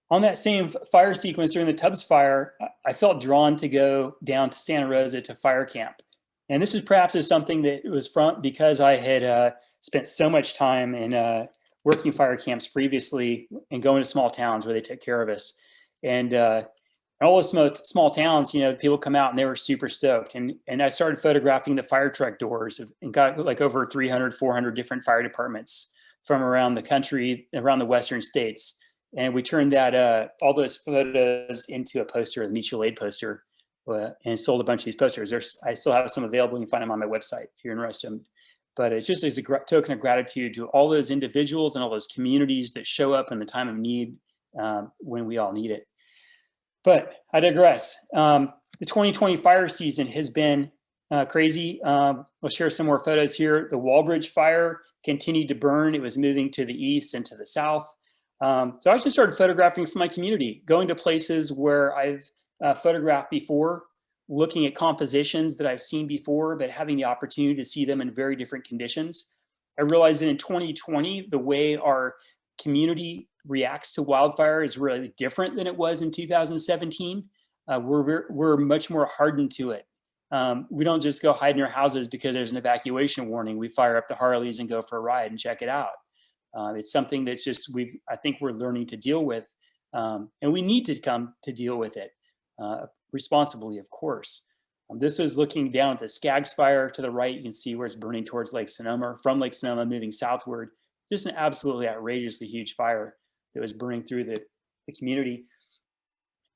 On that same fire sequence during the Tubbs fire, I felt drawn to go down to Santa Rosa to fire camp. And this is perhaps something that was because I had spent so much time in working fire camps previously and going to small towns where they took care of us. And all those small towns, people come out and they were super stoked. And I started photographing the fire truck doors and got like over 300, 400 different fire departments from around the country, around the Western states. And we turned all those photos into a poster, a mutual aid poster, and sold a bunch of these posters. I still have some available. You can find them on my website if you're interested. But it's just as a token of gratitude to all those individuals and all those communities that show up in the time of need when we all need it. But I digress. The 2020 fire season has been crazy. We'll share some more photos here. The Walbridge fire continued to burn. It was moving to the east and to the south. So I just started photographing from my community, going to places where I've photographed before, looking at compositions that I've seen before, but having the opportunity to see them in very different conditions. I realized that in 2020, the way our community reacts to wildfire is really different than it was in 2017. We're much more hardened to it. We don't just go hide in our houses because there's an evacuation warning. We fire up the Harleys and go for a ride and check it out. It's something that's just, I think we're learning to deal with, and we need to come to deal with it responsibly, of course. This was looking down at the Skaggs fire to the right. You can see where it's burning towards Lake Sonoma, from Lake Sonoma moving southward. Just an absolutely outrageously huge fire that was burning through the community.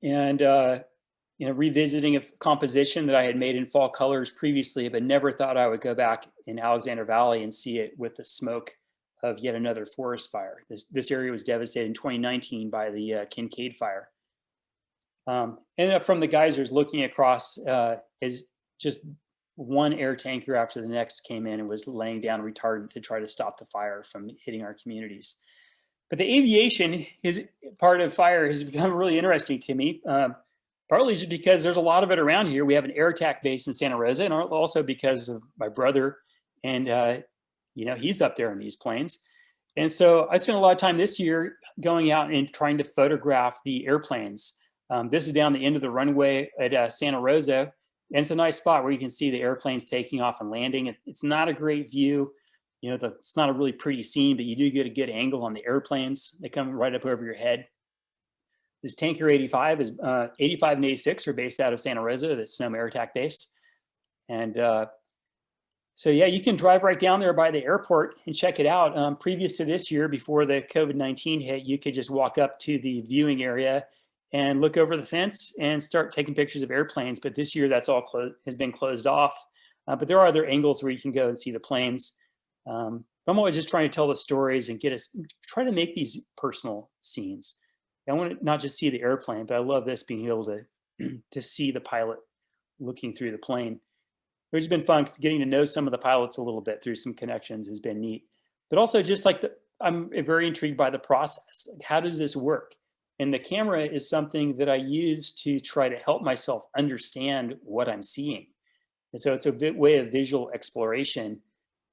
And revisiting a composition that I had made in fall colors previously, but never thought I would go back in Alexander Valley and see it with the smoke of yet another forest fire. This area was devastated in 2019 by the Kincaid fire. Ended up from the geysers looking across as just one air tanker after the next came in and was laying down retardant to try to stop the fire from hitting our communities. But the aviation part of fire has become really interesting to me, partly just because there's a lot of it around here. We have an air attack base in Santa Rosa, and also because of my brother, and he's up there in these planes. And so I spent a lot of time this year going out and trying to photograph the airplanes. This is down the end of the runway at Santa Rosa, and it's a nice spot where you can see the airplanes taking off and landing. It's not a great view. It's not a really pretty scene, but you do get a good angle on the airplanes. They come right up over your head. This Tanker 85 is 85 and 86 are based out of Santa Rosa, the Sonoma Air Attack Base. And so yeah, you can drive right down there by the airport and check it out. Previous to this year, before the COVID-19 hit, you could just walk up to the viewing area and look over the fence and start taking pictures of airplanes. But this year that's all has been closed off. But there are other angles where you can go and see the planes. I'm always just trying to tell the stories and try to make these personal scenes. I want to not just see the airplane, but I love this, being able to see the pilot looking through the plane. Which has been fun, because getting to know some of the pilots a little bit through some connections has been neat. But also just like I'm very intrigued by the process. Like, how does this work? And the camera is something that I use to try to help myself understand what I'm seeing. And so it's a way of visual exploration.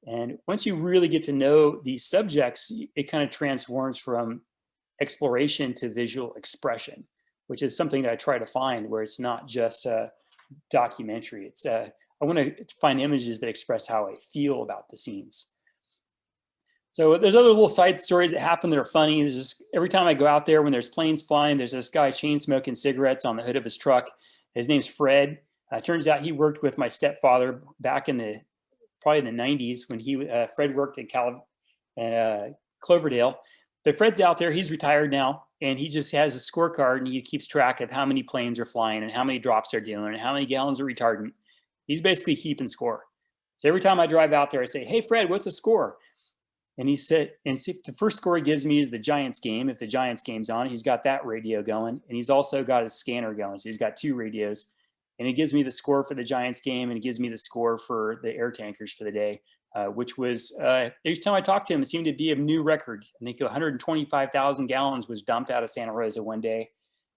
And once you really get to know these subjects, it kind of transforms from exploration to visual expression, which is something that I try to find where it's not just a documentary. It's I want to find images that express how I feel about the scenes. So there's other little side stories that happen that are funny. There's just, every time I go out there when there's planes flying, there's this guy chain smoking cigarettes on the hood of his truck. His name's Fred. Turns out he worked with my stepfather back in probably in the 90s when Fred worked in Cloverdale. But Fred's out there, he's retired now, and he just has a scorecard and he keeps track of how many planes are flying and how many drops they're doing and how many gallons of retardant. He's basically keeping score. So every time I drive out there, I say, hey, Fred, what's the score? And he said, and see, the first score he gives me is the Giants game. If the Giants game's on, he's got that radio going. And he's also got his scanner going. So he's got 2 radios. And he gives me the score for the Giants game, and he gives me the score for the air tankers for the day, which was, every time I talked to him, it seemed to be a new record. I think 125,000 gallons was dumped out of Santa Rosa one day.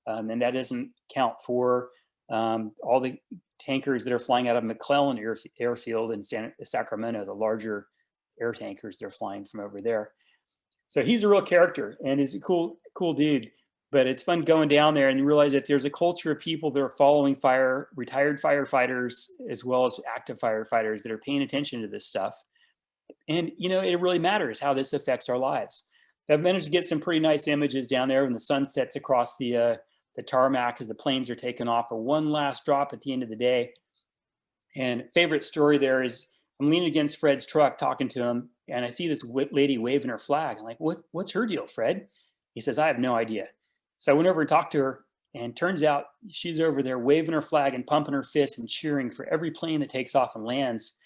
And that doesn't count for all the tankers that are flying out of McClellan Airfield in Sacramento, the larger air tankers they're flying from over there. So he's a real character and he's a cool dude. But it's fun going down there and you realize that there's a culture of people that are following retired firefighters, as well as active firefighters that are paying attention to this stuff. And, you know, it really matters how this affects our lives. I've managed to get some pretty nice images down there when the sun sets across the tarmac as the planes are taking off for one last drop at the end of the day. And favorite story there is I'm leaning against Fred's truck talking to him, and I see this lady waving her flag. I'm like, what's her deal, Fred? He says, I have no idea. So I went over and talked to her, and turns out she's over there waving her flag and pumping her fists and cheering for every plane that takes off and lands,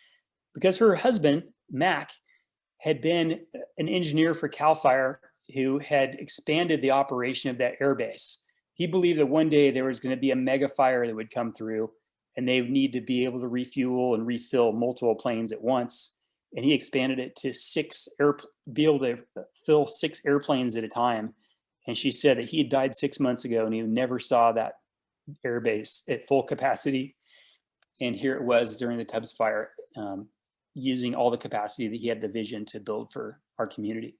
because her husband, Mac, had been an engineer for CAL FIRE who had expanded the operation of that airbase. He believed that one day there was going to be a mega fire that would come through, and they would need to be able to refuel and refill multiple planes at once. And he expanded it to be able to fill 6 airplanes at a time. And she said that he had died 6 months ago and he never saw that airbase at full capacity. And here it was during the Tubbs fire, using all the capacity that he had the vision to build for our community.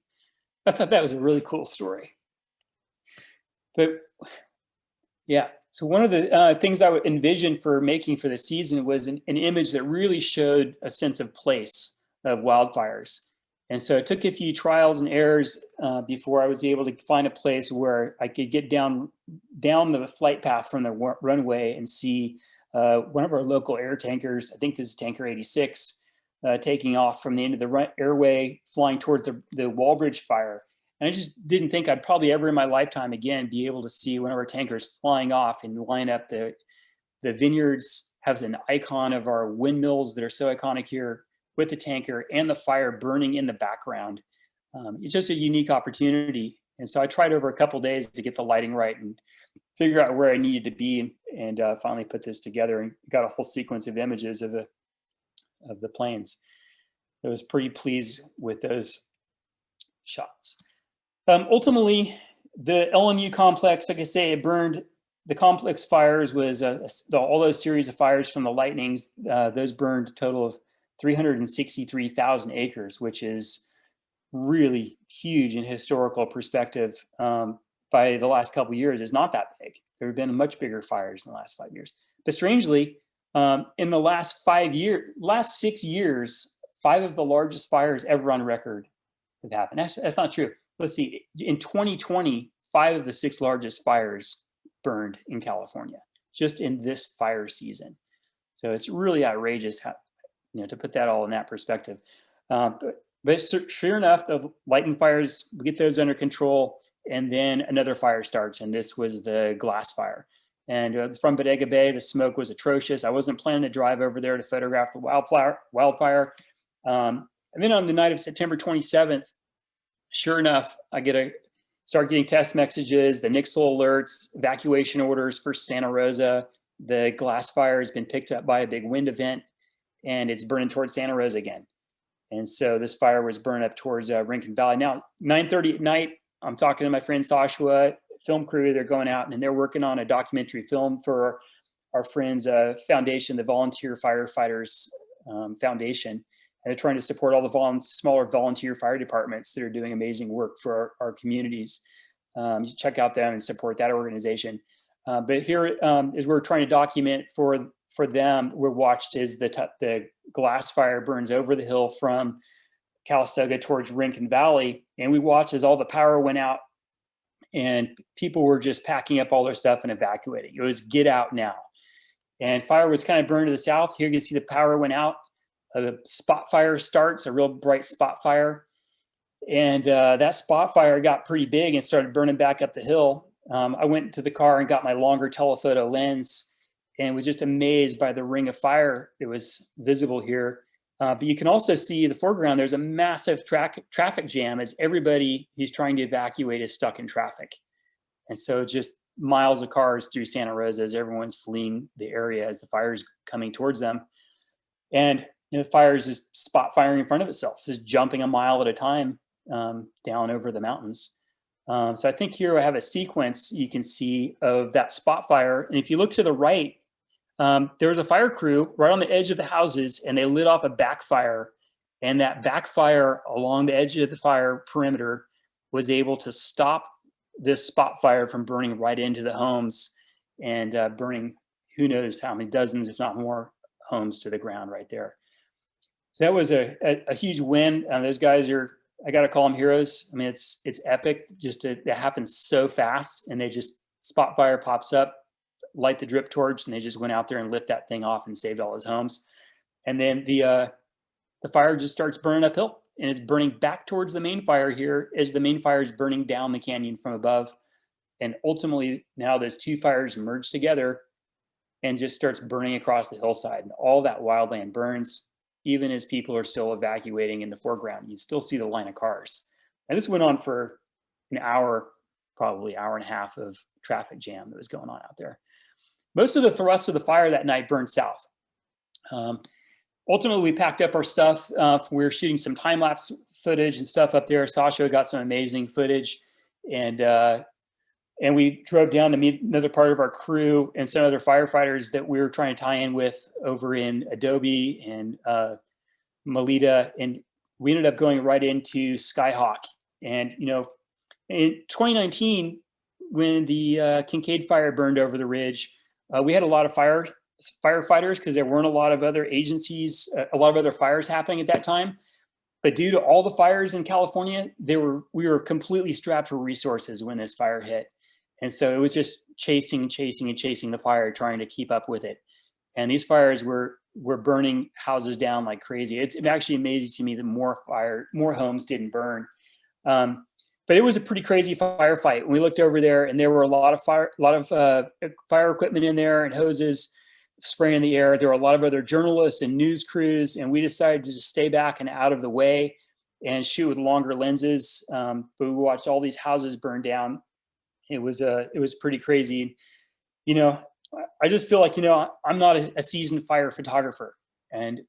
I thought that was a really cool story. But yeah, so one of the things I would envision for making for the season was an image that really showed a sense of place of wildfires. And so it took a few trials and errors before I was able to find a place where I could get down the flight path from the runway and see one of our local air tankers, I think this is Tanker 86, taking off from the end of the airway, flying towards the Walbridge fire. And I just didn't think I'd probably ever in my lifetime again be able to see one of our tankers flying off and line up. The vineyards has an icon of our windmills that are so iconic here, with the tanker and the fire burning in the background. It's just a unique opportunity. And so I tried over a couple of days to get the lighting right and figure out where I needed to be, and finally put this together and got a whole sequence of images of the planes. I was pretty pleased with those shots. Ultimately, the LMU complex, like I say, it burned. The complex fires was all those series of fires from the lightnings. Those burned a total of 363,000 acres, which is really huge in historical perspective. By the last couple of years, is not that big. There have been much bigger fires in the last 5 years. But strangely, in the last 6 years, 5 of the largest fires ever on record have happened. That's not true. Let's see. In 2020, 5 of the 6 largest fires burned in California, just in this fire season. So it's really outrageous how, to put that all in that perspective. But sure enough, the lightning fires, we get those under control, and then another fire starts, and this was the glass fire. And from Bodega Bay, the smoke was atrocious. I wasn't planning to drive over there to photograph the wildfire. And then on the night of September 27th, sure enough, I start getting test messages, the Nixle alerts, evacuation orders for Santa Rosa. The glass fire has been picked up by a big wind event, and it's burning towards Santa Rosa again. And so this fire was burned up towards Rincon Valley. Now, 9:30 at night, I'm talking to my friend Sashua film crew. They're going out and they're working on a documentary film for our friends' foundation, the Volunteer Firefighters Foundation. And they're trying to support all the smaller volunteer fire departments that are doing amazing work for our communities. You check out them and support that organization. But here is we're trying to document for them. We're watched as the glass fire burns over the hill from Calistoga towards Rincon Valley, and we watched as all the power went out and people were just packing up all their stuff and evacuating. It was get out now. And fire was kind of burned to the south. Here you can see the power went out. A spot fire starts, a real bright spot fire. And that spot fire got pretty big and started burning back up the hill. I went to the car and got my longer telephoto lens and was just amazed by the ring of fire that was visible here. But you can also see the foreground, there's a massive traffic jam as everybody who's trying to evacuate is stuck in traffic. And so just miles of cars through Santa Rosa as everyone's fleeing the area as the fire is coming towards them. And the fire is just spot firing in front of itself, just jumping a mile at a time down over the mountains. So I think here I have a sequence you can see of that spot fire. And if you look to the right, there was a fire crew right on the edge of the houses and they lit off a backfire. And that backfire along the edge of the fire perimeter was able to stop this spot fire from burning right into the homes and burning who knows how many dozens, if not more, homes to the ground right there. So that was a huge win. Those guys are, I got to call them heroes. I mean, it's epic. Just it happens so fast, and they just spot fire pops up, light the drip torch, and they just went out there and lit that thing off and saved all those homes. And then the fire just starts burning uphill, and it's burning back towards the main fire here as the main fire is burning down the canyon from above. And ultimately, now those two fires merge together and just starts burning across the hillside, and all that wildland burns. Even as people are still evacuating in the foreground, you still see the line of cars. And this went on for an hour, probably hour and a half of traffic jam that was going on out there. Most of the thrust of the fire that night burned south. Ultimately, we packed up our stuff. We were shooting some time-lapse footage and stuff up there. Sasha got some amazing footage. And we drove down to meet another part of our crew and some other firefighters that we were trying to tie in with over in Adobe and Melita. And we ended up going right into Skyhawk. And, you know, in 2019, when the Kincaid fire burned over the ridge, we had a lot of firefighters because there weren't a lot of other agencies, a lot of other fires happening at that time. But due to all the fires in California, we were completely strapped for resources when this fire hit. And so it was just chasing the fire, trying to keep up with it. And these fires were burning houses down like crazy. It's actually amazing to me that more homes didn't burn. But it was a pretty crazy firefight. We looked over there, and there were a lot of fire equipment in there and hoses spraying in the air. There were a lot of other journalists and news crews, and we decided to just stay back and out of the way and shoot with longer lenses. But we watched all these houses burn down. It was pretty crazy. You know, I just feel like, you know, I'm not a seasoned fire photographer, and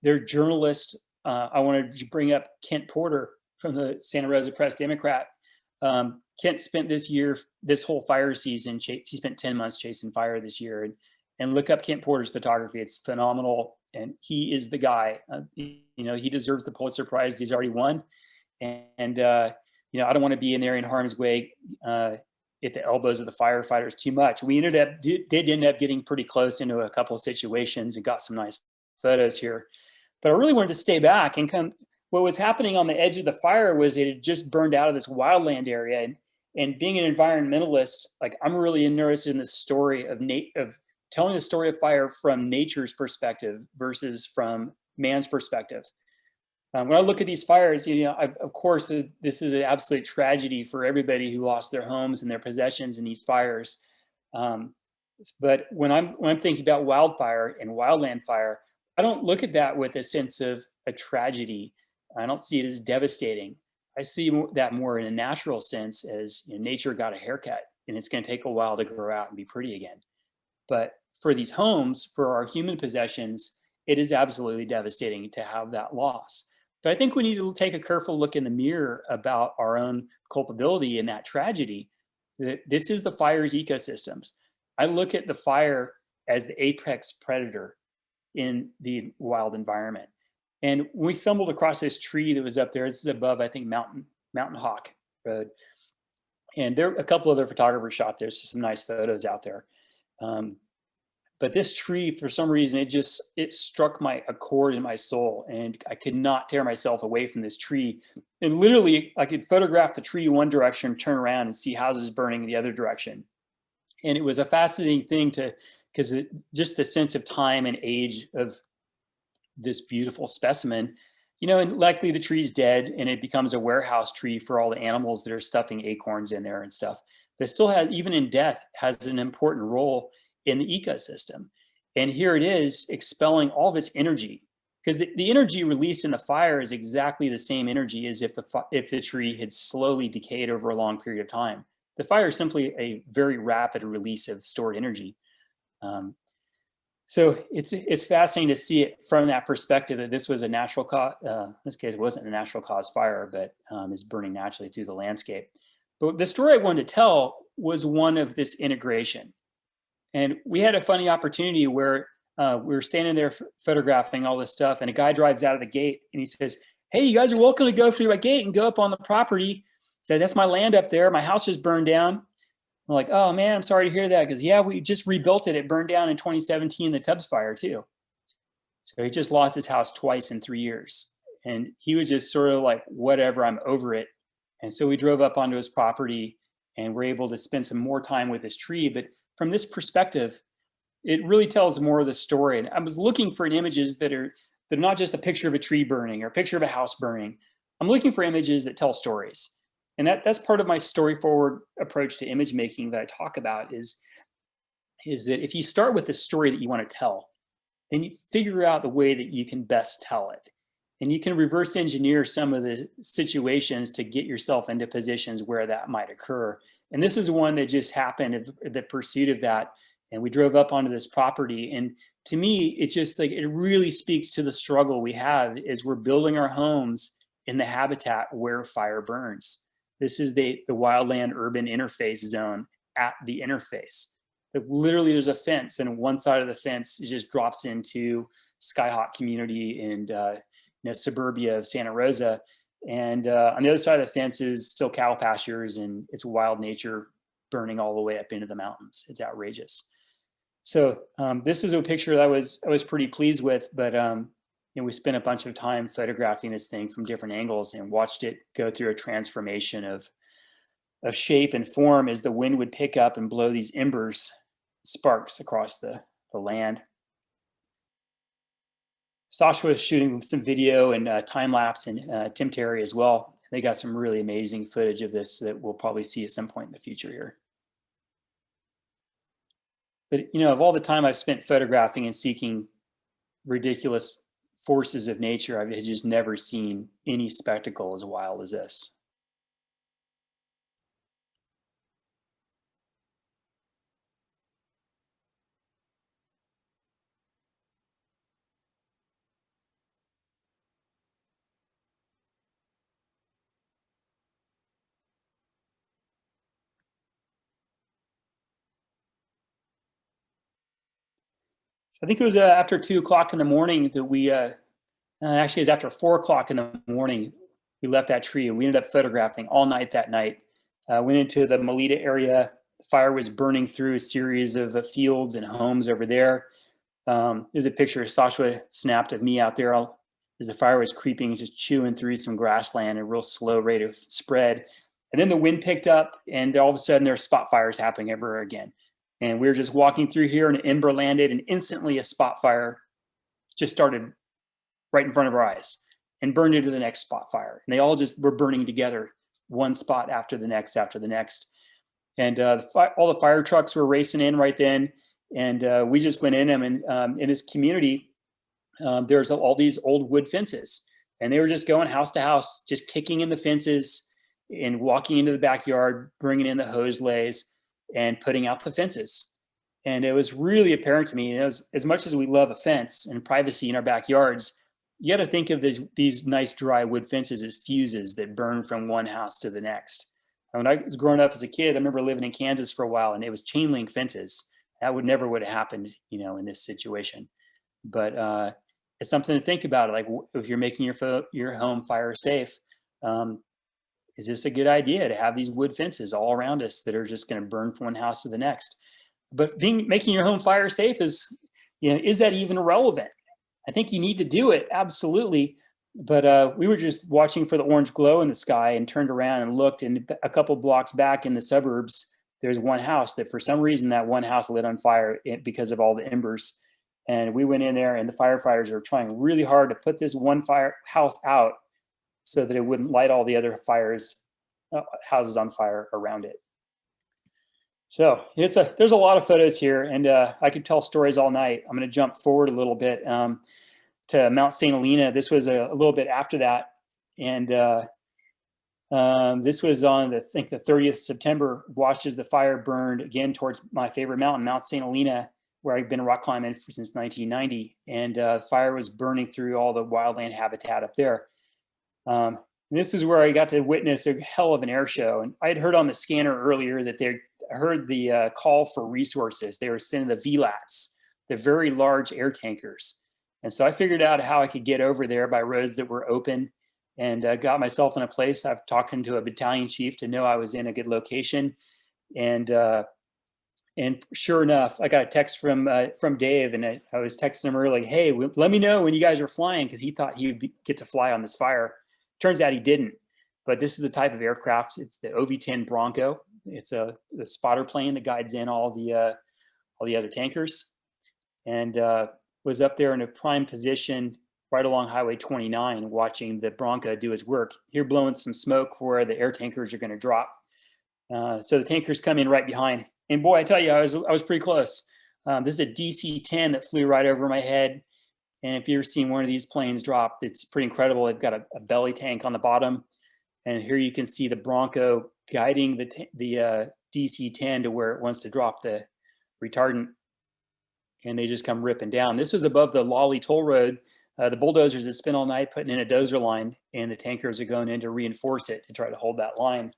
they're journalists. I wanted to bring up Kent Porter from the Santa Rosa Press-Democrat. Kent spent this whole fire season, he spent 10 months chasing fire this year. And look up Kent Porter's photography. It's phenomenal. And he is the guy. You know, he deserves the Pulitzer Prize that he's already won. And you know, I don't want to be in there in harm's way at the elbows of the firefighters too much. We did end up getting pretty close into a couple of situations and got some nice photos here. But I really wanted to stay back and come. What was happening on the edge of the fire was it had just burned out of this wildland area. And being an environmentalist, like, I'm really interested in the story of telling the story of fire from nature's perspective versus from man's perspective. When I look at these fires, you know, of course, this is an absolute tragedy for everybody who lost their homes and their possessions in these fires. But when I'm thinking about wildfire and wildland fire, I don't look at that with a sense of a tragedy. I don't see it as devastating. I see that more in a natural sense as, you know, nature got a haircut and it's going to take a while to grow out and be pretty again. But for these homes, for our human possessions, it is absolutely devastating to have that loss. But I think we need to take a careful look in the mirror about our own culpability in that tragedy. This is the fire's ecosystems. I look at the fire as the apex predator in the wild environment. And we stumbled across this tree that was up there. This is above, I think, Mountain Hawk Road. And there a couple other photographers shot there, so some nice photos out there. But this tree, for some reason, it struck a chord in my soul, and I could not tear myself away from this tree. And literally, I could photograph the tree one direction, turn around and see houses burning the other direction. And it was a fascinating thing because just the sense of time and age of this beautiful specimen, and likely the tree's dead and it becomes a warehouse tree for all the animals that are stuffing acorns in there and stuff. But it still has, even in death, has an important role in the ecosystem. And here it is expelling all of its energy, because the energy released in the fire is exactly the same energy as if the tree had slowly decayed over a long period of time. The fire is simply a very rapid release of stored energy. So it's fascinating to see it from that perspective, that this was a natural cause. In this case, it wasn't a natural cause fire, but is burning naturally through the landscape. But the story I wanted to tell was one of this integration. And we had a funny opportunity where we were standing there photographing all this stuff, and a guy drives out of the gate and he says, "Hey, you guys are welcome to go through my gate and go up on the property." So that's my land up there. My house just burned down. I'm like, "Oh man, I'm sorry to hear that." Because yeah, we just rebuilt it. It burned down in 2017, the Tubbs fire too. So he just lost his house twice in 3 years. And he was just sort of like, whatever, I'm over it. And so we drove up onto his property and were able to spend some more time with this tree. But from this perspective, it really tells more of the story. And I was looking for images that are not just a picture of a tree burning or a picture of a house burning. I'm looking for images that tell stories. And that's part of my story forward approach to image making that I talk about is that if you start with the story that you want to tell, then you figure out the way that you can best tell it. And you can reverse engineer some of the situations to get yourself into positions where that might occur. And this is one that just happened, the pursuit of that. And we drove up onto this property. And to me, it's just like, it really speaks to the struggle we have as we're building our homes in the habitat where fire burns. This is the wildland urban interface zone at the interface. Literally there's a fence, and one side of the fence just drops into Skyhawk community and suburbia of Santa Rosa. And on the other side of the fence is still cow pastures, and it's wild nature burning all the way up into the mountains. It's outrageous. So this is a picture that I was pretty pleased with, but we spent a bunch of time photographing this thing from different angles and watched it go through a transformation of shape and form as the wind would pick up and blow these sparks across the land. Sasha was shooting some video and time lapse, and Tim Terry as well. They got some really amazing footage of this that we'll probably see at some point in the future here. But of all the time I've spent photographing and seeking ridiculous forces of nature, I've just never seen any spectacle as wild as this. I think it was after 2 o'clock in the morning that we, actually it was after 4 o'clock in the morning, we left that tree, and we ended up photographing all night that night. Went into the Melita area. The fire was burning through a series of fields and homes over there. There's a picture Sasha snapped of me out there as the fire was creeping, just chewing through some grassland at a real slow rate of spread. And then the wind picked up, and all of a sudden there's spot fires happening everywhere again. And we were just walking through here, and an ember landed, and instantly a spot fire just started right in front of our eyes and burned into the next spot fire. And they all just were burning together, one spot after the next after the next. And all the fire trucks were racing in right then. And we just went in them. And in this community, there's all these old wood fences. And they were just going house to house, just kicking in the fences and walking into the backyard, bringing in the hose lays and putting out the fences. And it was really apparent to me, as much as we love a fence and privacy in our backyards, you got to think of these nice dry wood fences as fuses that burn from one house to the next. And when I was growing up as a kid, I remember living in Kansas for a while, and it was chain link fences. That would never would have happened, you know, in this situation. But it's something to think about. Like if you're making your home fire safe, is this a good idea to have these wood fences all around us that are just going to burn from one house to the next? But making your home fire safe is, you know, is that even relevant? I think you need to do it, absolutely. But we were just watching for the orange glow in the sky and turned around and looked, and a couple blocks back in the suburbs, there's one house that for some reason that one house lit on fire because of all the embers. And we went in there, and the firefighters are trying really hard to put this one house out so that it wouldn't light all the other houses on fire around it. So there's a lot of photos here, and I could tell stories all night. I'm going to jump forward a little bit to Mount St. Helena. This was a little bit after that, and this was on I think the 30th September. Watched as the fire burned again towards my favorite mountain, Mount St. Helena, where I've been rock climbing since 1990, and fire was burning through all the wildland habitat up there. This is where I got to witness a hell of an air show. And I had heard on the scanner earlier that they heard the call for resources. They were sending the VLATs, the very large air tankers. And so I figured out how I could get over there by roads that were open, and got myself in a place. I've talking to a battalion chief to know I was in a good location. And sure enough, I got a text from Dave, and I was texting him early, hey, let me know when you guys are flying, because he thought he would get to fly on this fire. Turns out he didn't. But this is the type of aircraft. It's the OV-10 Bronco. It's the spotter plane that guides in all the other tankers, and was up there in a prime position right along Highway 29, watching the Bronco do its work. Here blowing some smoke where the air tankers are going to drop. So the tankers come in right behind. And boy, I tell you, I was pretty close. This is a DC-10 that flew right over my head. And if you've ever seen one of these planes drop, it's pretty incredible. They've got a belly tank on the bottom. And here you can see the Bronco guiding the DC-10 to where it wants to drop the retardant. And they just come ripping down. This was above the Lolly Toll Road. The bulldozers had spent all night putting in a dozer line, and the tankers are going in to reinforce it to try to hold that line.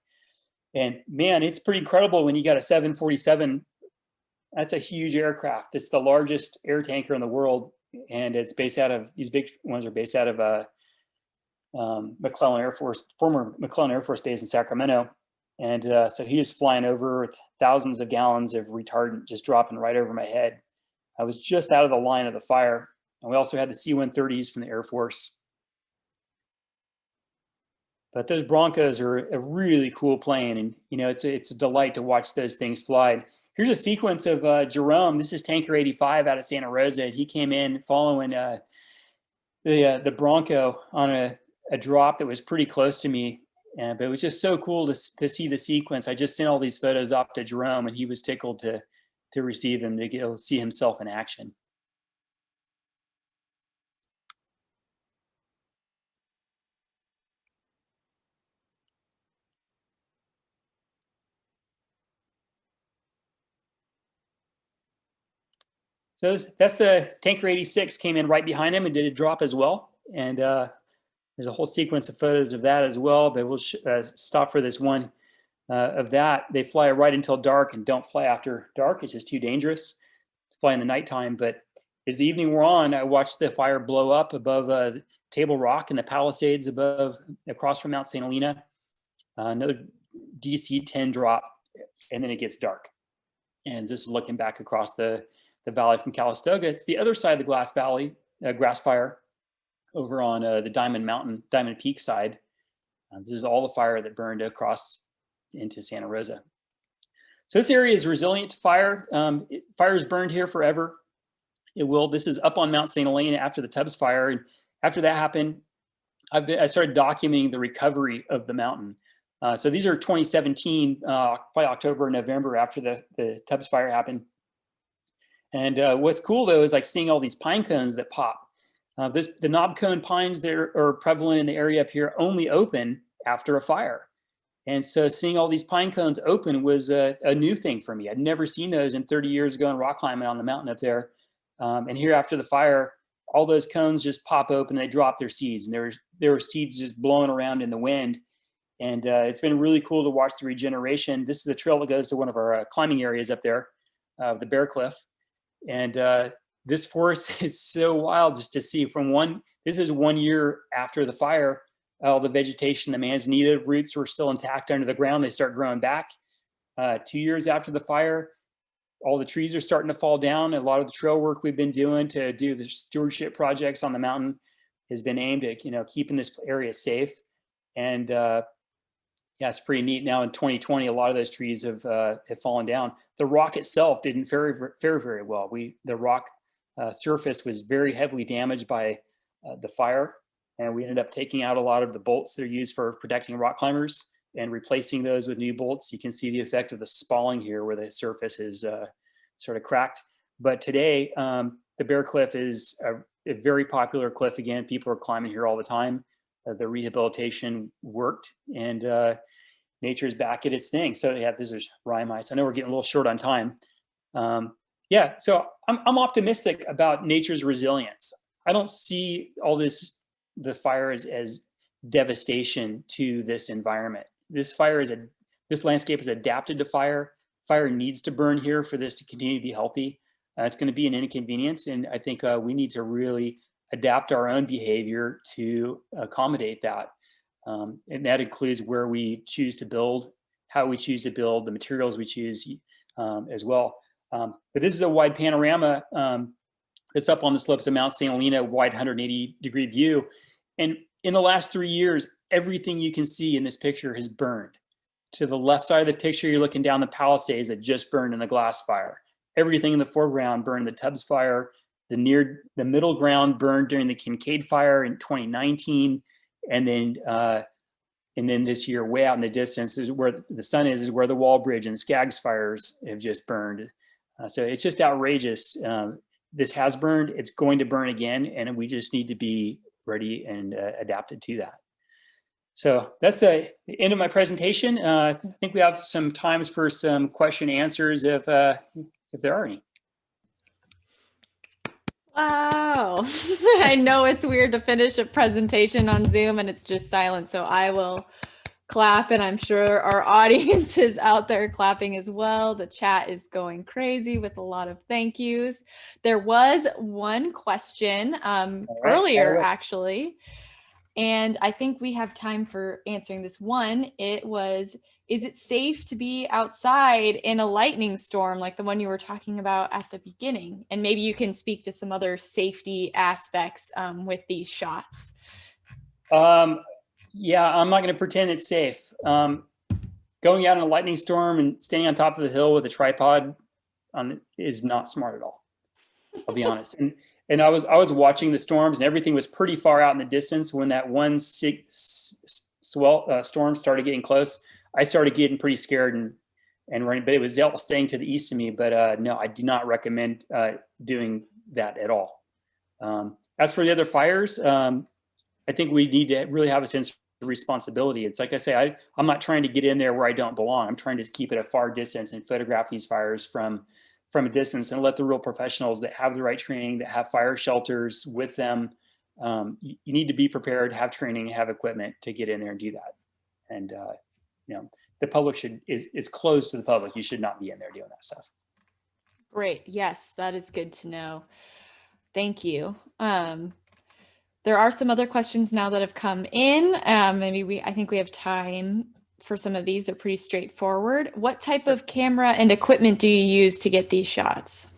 And man, it's pretty incredible when you got a 747. That's a huge aircraft. It's the largest air tanker in the world. And it's based out of, these big ones are based out of McClellan Air Force, former McClellan Air Force Base in Sacramento. And so he was flying over with thousands of gallons of retardant just dropping right over my head. I was just out of the line of the fire. And we also had the C-130s from the Air Force. But those Broncos are a really cool plane. And, you know, it's a delight to watch those things fly. Here's a sequence of Jerome. This is Tanker 85 out of Santa Rosa. He came in following the Bronco on a drop that was pretty close to me. But it was just so cool to see the sequence. I just sent all these photos off to Jerome, and he was tickled to receive them, to get to see himself in action. So that's the Tanker 86 came in right behind him and did a drop as well. And there's a whole sequence of photos of that as well, but we'll stop for this one of that. They fly right until dark and don't fly after dark. It's just too dangerous to fly in the nighttime. But as the evening wore on, I watched the fire blow up above Table Rock and the Palisades across from Mount St. Helena. Another DC-10 drop, and then it gets dark. And this is looking back across the valley from Calistoga. It's the other side of the Grass Fire, over on the Diamond Peak side. This is all the fire that burned across into Santa Rosa. So this area is resilient to fire. Fire is burned here forever. It will. This is up on Mount St. Helena after the Tubbs fire. And after that happened, I started documenting the recovery of the mountain. So these are 2017, probably October, November, after the Tubbs fire happened. And what's cool though is like seeing all these pine cones that pop. The knob cone pines that are prevalent in the area up here only open after a fire. And so seeing all these pine cones open was a new thing for me. I'd never seen those in 30 years ago in rock climbing on the mountain up there. And here after the fire, all those cones just pop open and they drop their seeds. And there were seeds just blowing around in the wind. And it's been really cool to watch the regeneration. This is the trail that goes to one of our climbing areas up there, the Bear Cliff. And this forest is so wild just to see this is 1 year after the fire, all the vegetation, the manzanita roots were still intact under the ground. They start growing back. 2 years after the fire, all the trees are starting to fall down. A lot of the trail work we've been doing to do the stewardship projects on the mountain has been aimed at, keeping this area safe. And yeah, it's pretty neat. Now in 2020, a lot of those trees have fallen down. The rock itself didn't fare very well. The rock surface was very heavily damaged by the fire, and we ended up taking out a lot of the bolts that are used for protecting rock climbers and replacing those with new bolts. You can see the effect of the spalling here, where the surface is sort of cracked. But today, the Bear Cliff is a very popular cliff again. People are climbing here all the time. The rehabilitation worked, and nature's back at its thing. So yeah, this is rhyme ice. I know we're getting a little short on time. Yeah, so I'm optimistic about nature's resilience. I don't see all the fires as devastation to this environment. This landscape is adapted to fire. Fire needs to burn here for this to continue to be healthy. It's going to be an inconvenience, and I think we need to really adapt our own behavior to accommodate that. And that includes where we choose to build, how we choose to build, the materials we choose as well. But this is a wide panorama that's up on the slopes of Mount St. Helena, wide 180-degree view. And in the last 3 years, everything you can see in this picture has burned. To the left side of the picture, you're looking down the Palisades that just burned in the glass fire. Everything in the foreground burned the Tubbs fire. The middle ground burned during the Kincaid fire in 2019. And then this year, way out in the distance, is where the sun is where the Wall Bridge and Skaggs fires have just burned. So it's just outrageous. This has burned, it's going to burn again, and we just need to be ready and adapted to that. So that's the end of my presentation. I think we have some times for some question answers if there are any. Wow. I know it's weird to finish a presentation on Zoom and it's just silent, so I will clap, and I'm sure our audience is out there clapping as well. The chat is going crazy with a lot of thank yous. There was one question earlier, actually, and I think we have time for answering this one. It was, is it safe to be outside in a lightning storm like the one you were talking about at the beginning? And maybe you can speak to some other safety aspects with these shots. Yeah, I'm not going to pretend it's safe. Going out in a lightning storm and standing on top of the hill with a tripod is not smart at all. I'll be honest. And I was watching the storms, and everything was pretty far out in the distance. When that one storm started getting close, I started getting pretty scared and running. But it was all staying to the east of me. But no, I do not recommend doing that at all. As for the other fires, I think we need to really have a sense of responsibility. It's like I say, I'm not trying to get in there where I don't belong. I'm trying to keep it a far distance and photograph these fires from a distance, and let the real professionals that have the right training, that have fire shelters with them. You need to be prepared, have training, have equipment to get in there and do that. And the public it's closed to the public. You should not be in there doing that stuff. Great. Yes, that is good to know. Thank you. There are some other questions now that have come in. I think we have time for some of these. Are pretty straightforward. What type of camera and equipment do you use to get these shots?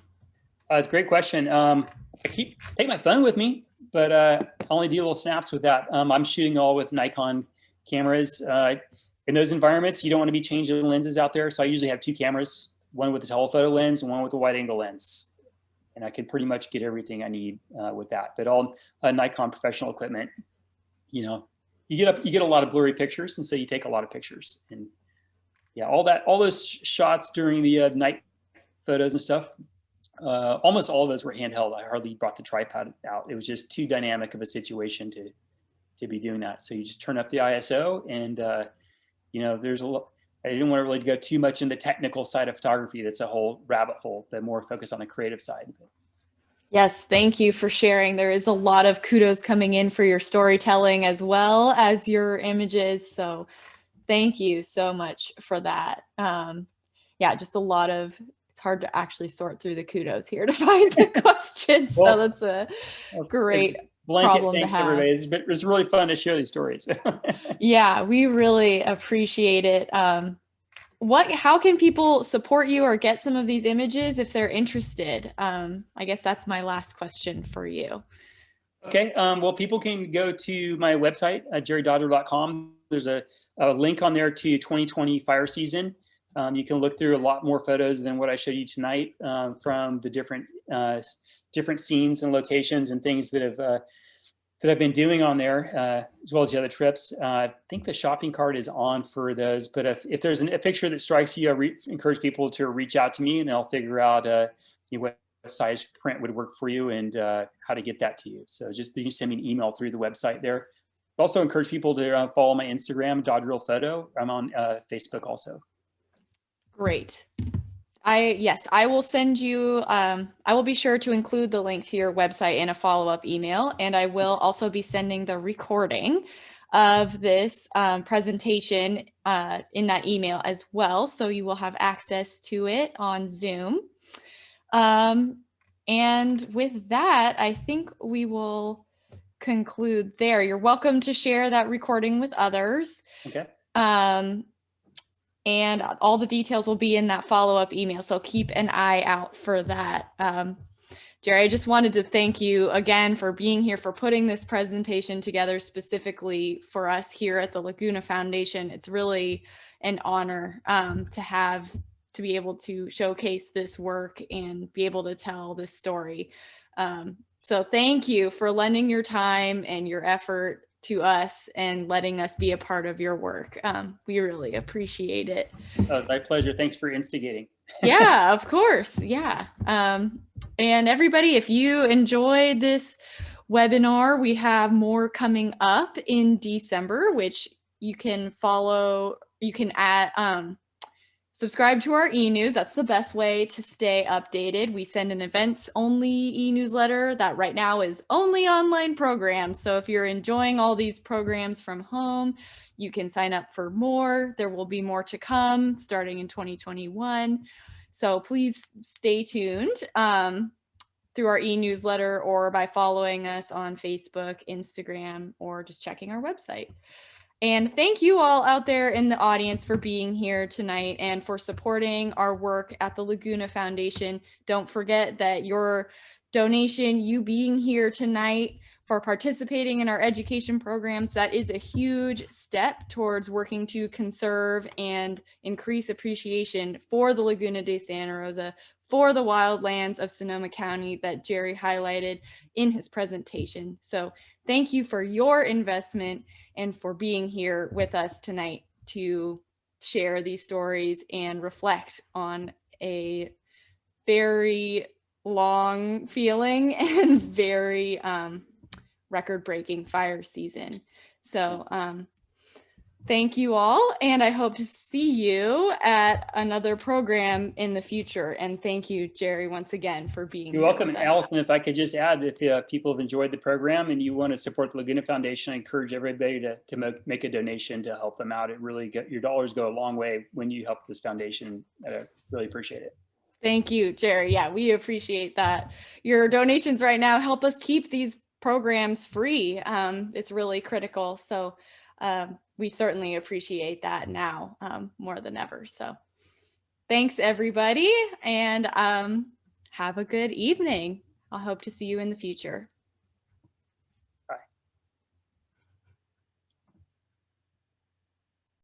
It's a great question. I take my phone with me, but I only do little snaps with that. I'm shooting all with Nikon cameras. In those environments, you don't want to be changing lenses out there. So I usually have two cameras, one with a telephoto lens and one with a wide angle lens. And I can pretty much get everything I need with that. But all Nikon professional equipment, you get a lot of blurry pictures, and so you take a lot of pictures. And yeah, all those shots during the night photos and stuff, almost all of those were handheld. I hardly brought the tripod out. It was just too dynamic of a situation to be doing that. So you just turn up the ISO, and there's a lot. I didn't want to really go too much in the technical side of photography. That's a whole rabbit hole, but more focused on the creative side. Yes, thank you for sharing. There is a lot of kudos coming in for your storytelling as well as your images. So Thank you so much for that. Yeah, just a lot of, it's hard to actually sort through the kudos here to find the questions. Well, so that's a great blanket problem to thanks have. everybody. It's really fun to share these stories. Yeah, we really appreciate it. How can people support you or get some of these images if they're interested? I guess that's my last question for you. Okay, well, people can go to my website, jerrydodrill.com. There's a link on there to 2020 fire season. You can look through a lot more photos than what I showed you tonight from the different scenes and locations and things that I've been doing on there, as well as the other trips. I think the shopping cart is on for those, but if there's a picture that strikes you, I encourage people to reach out to me and I'll figure out what size print would work for you and how to get that to you. So just you send me an email through the website there. Also encourage people to follow my Instagram, Dodrill Photo. I'm on Facebook also. Great. I will send you, I will be sure to include the link to your website in a follow-up email, and I will also be sending the recording of this presentation in that email as well, so you will have access to it on Zoom. And with that, I think we will conclude there. You're welcome to share that recording with others. Okay. And all the details will be in that follow-up email, so keep an eye out for that. Jerry, I just wanted to thank you again for being here, for putting this presentation together specifically for us here at the Laguna Foundation. It's really an honor to be able to showcase this work and be able to tell this story. So thank you for lending your time and your effort to us and letting us be a part of your work. We really appreciate it. Oh, it's my pleasure. Thanks for instigating. Yeah, of course. Yeah. And everybody, if you enjoyed this webinar, we have more coming up in December, which you can follow. You can subscribe to our e-news. That's the best way to stay updated. We send an events-only e-newsletter that right now is only online programs. So if you're enjoying all these programs from home, you can sign up for more. There will be more to come starting in 2021. So please stay tuned through our e-newsletter or by following us on Facebook, Instagram, or just checking our website. And thank you all out there in the audience for being here tonight and for supporting our work at the Laguna Foundation. Don't forget that your donation, you being here tonight, for participating in our education programs, that is a huge step towards working to conserve and increase appreciation for the Laguna de Santa Rosa, for the wildlands of Sonoma County that Jerry highlighted in his presentation. So thank you for your investment and for being here with us tonight to share these stories and reflect on a very long feeling and very record-breaking fire season. So thank you all, and I hope to see you at another program in the future. And thank you, Jerry, once again for being You're here welcome. with And us. Allison, if I could just add, if people have enjoyed the program and you want to support the Laguna Foundation, I encourage everybody to make a donation to help them out. It really your dollars go a long way when you help this foundation. I really appreciate it. Thank you, Jerry. Yeah, we appreciate that. Your donations right now help us keep these programs free. It's really critical. So we certainly appreciate that now more than ever. So thanks, everybody, and have a good evening. I hope to see you in the future.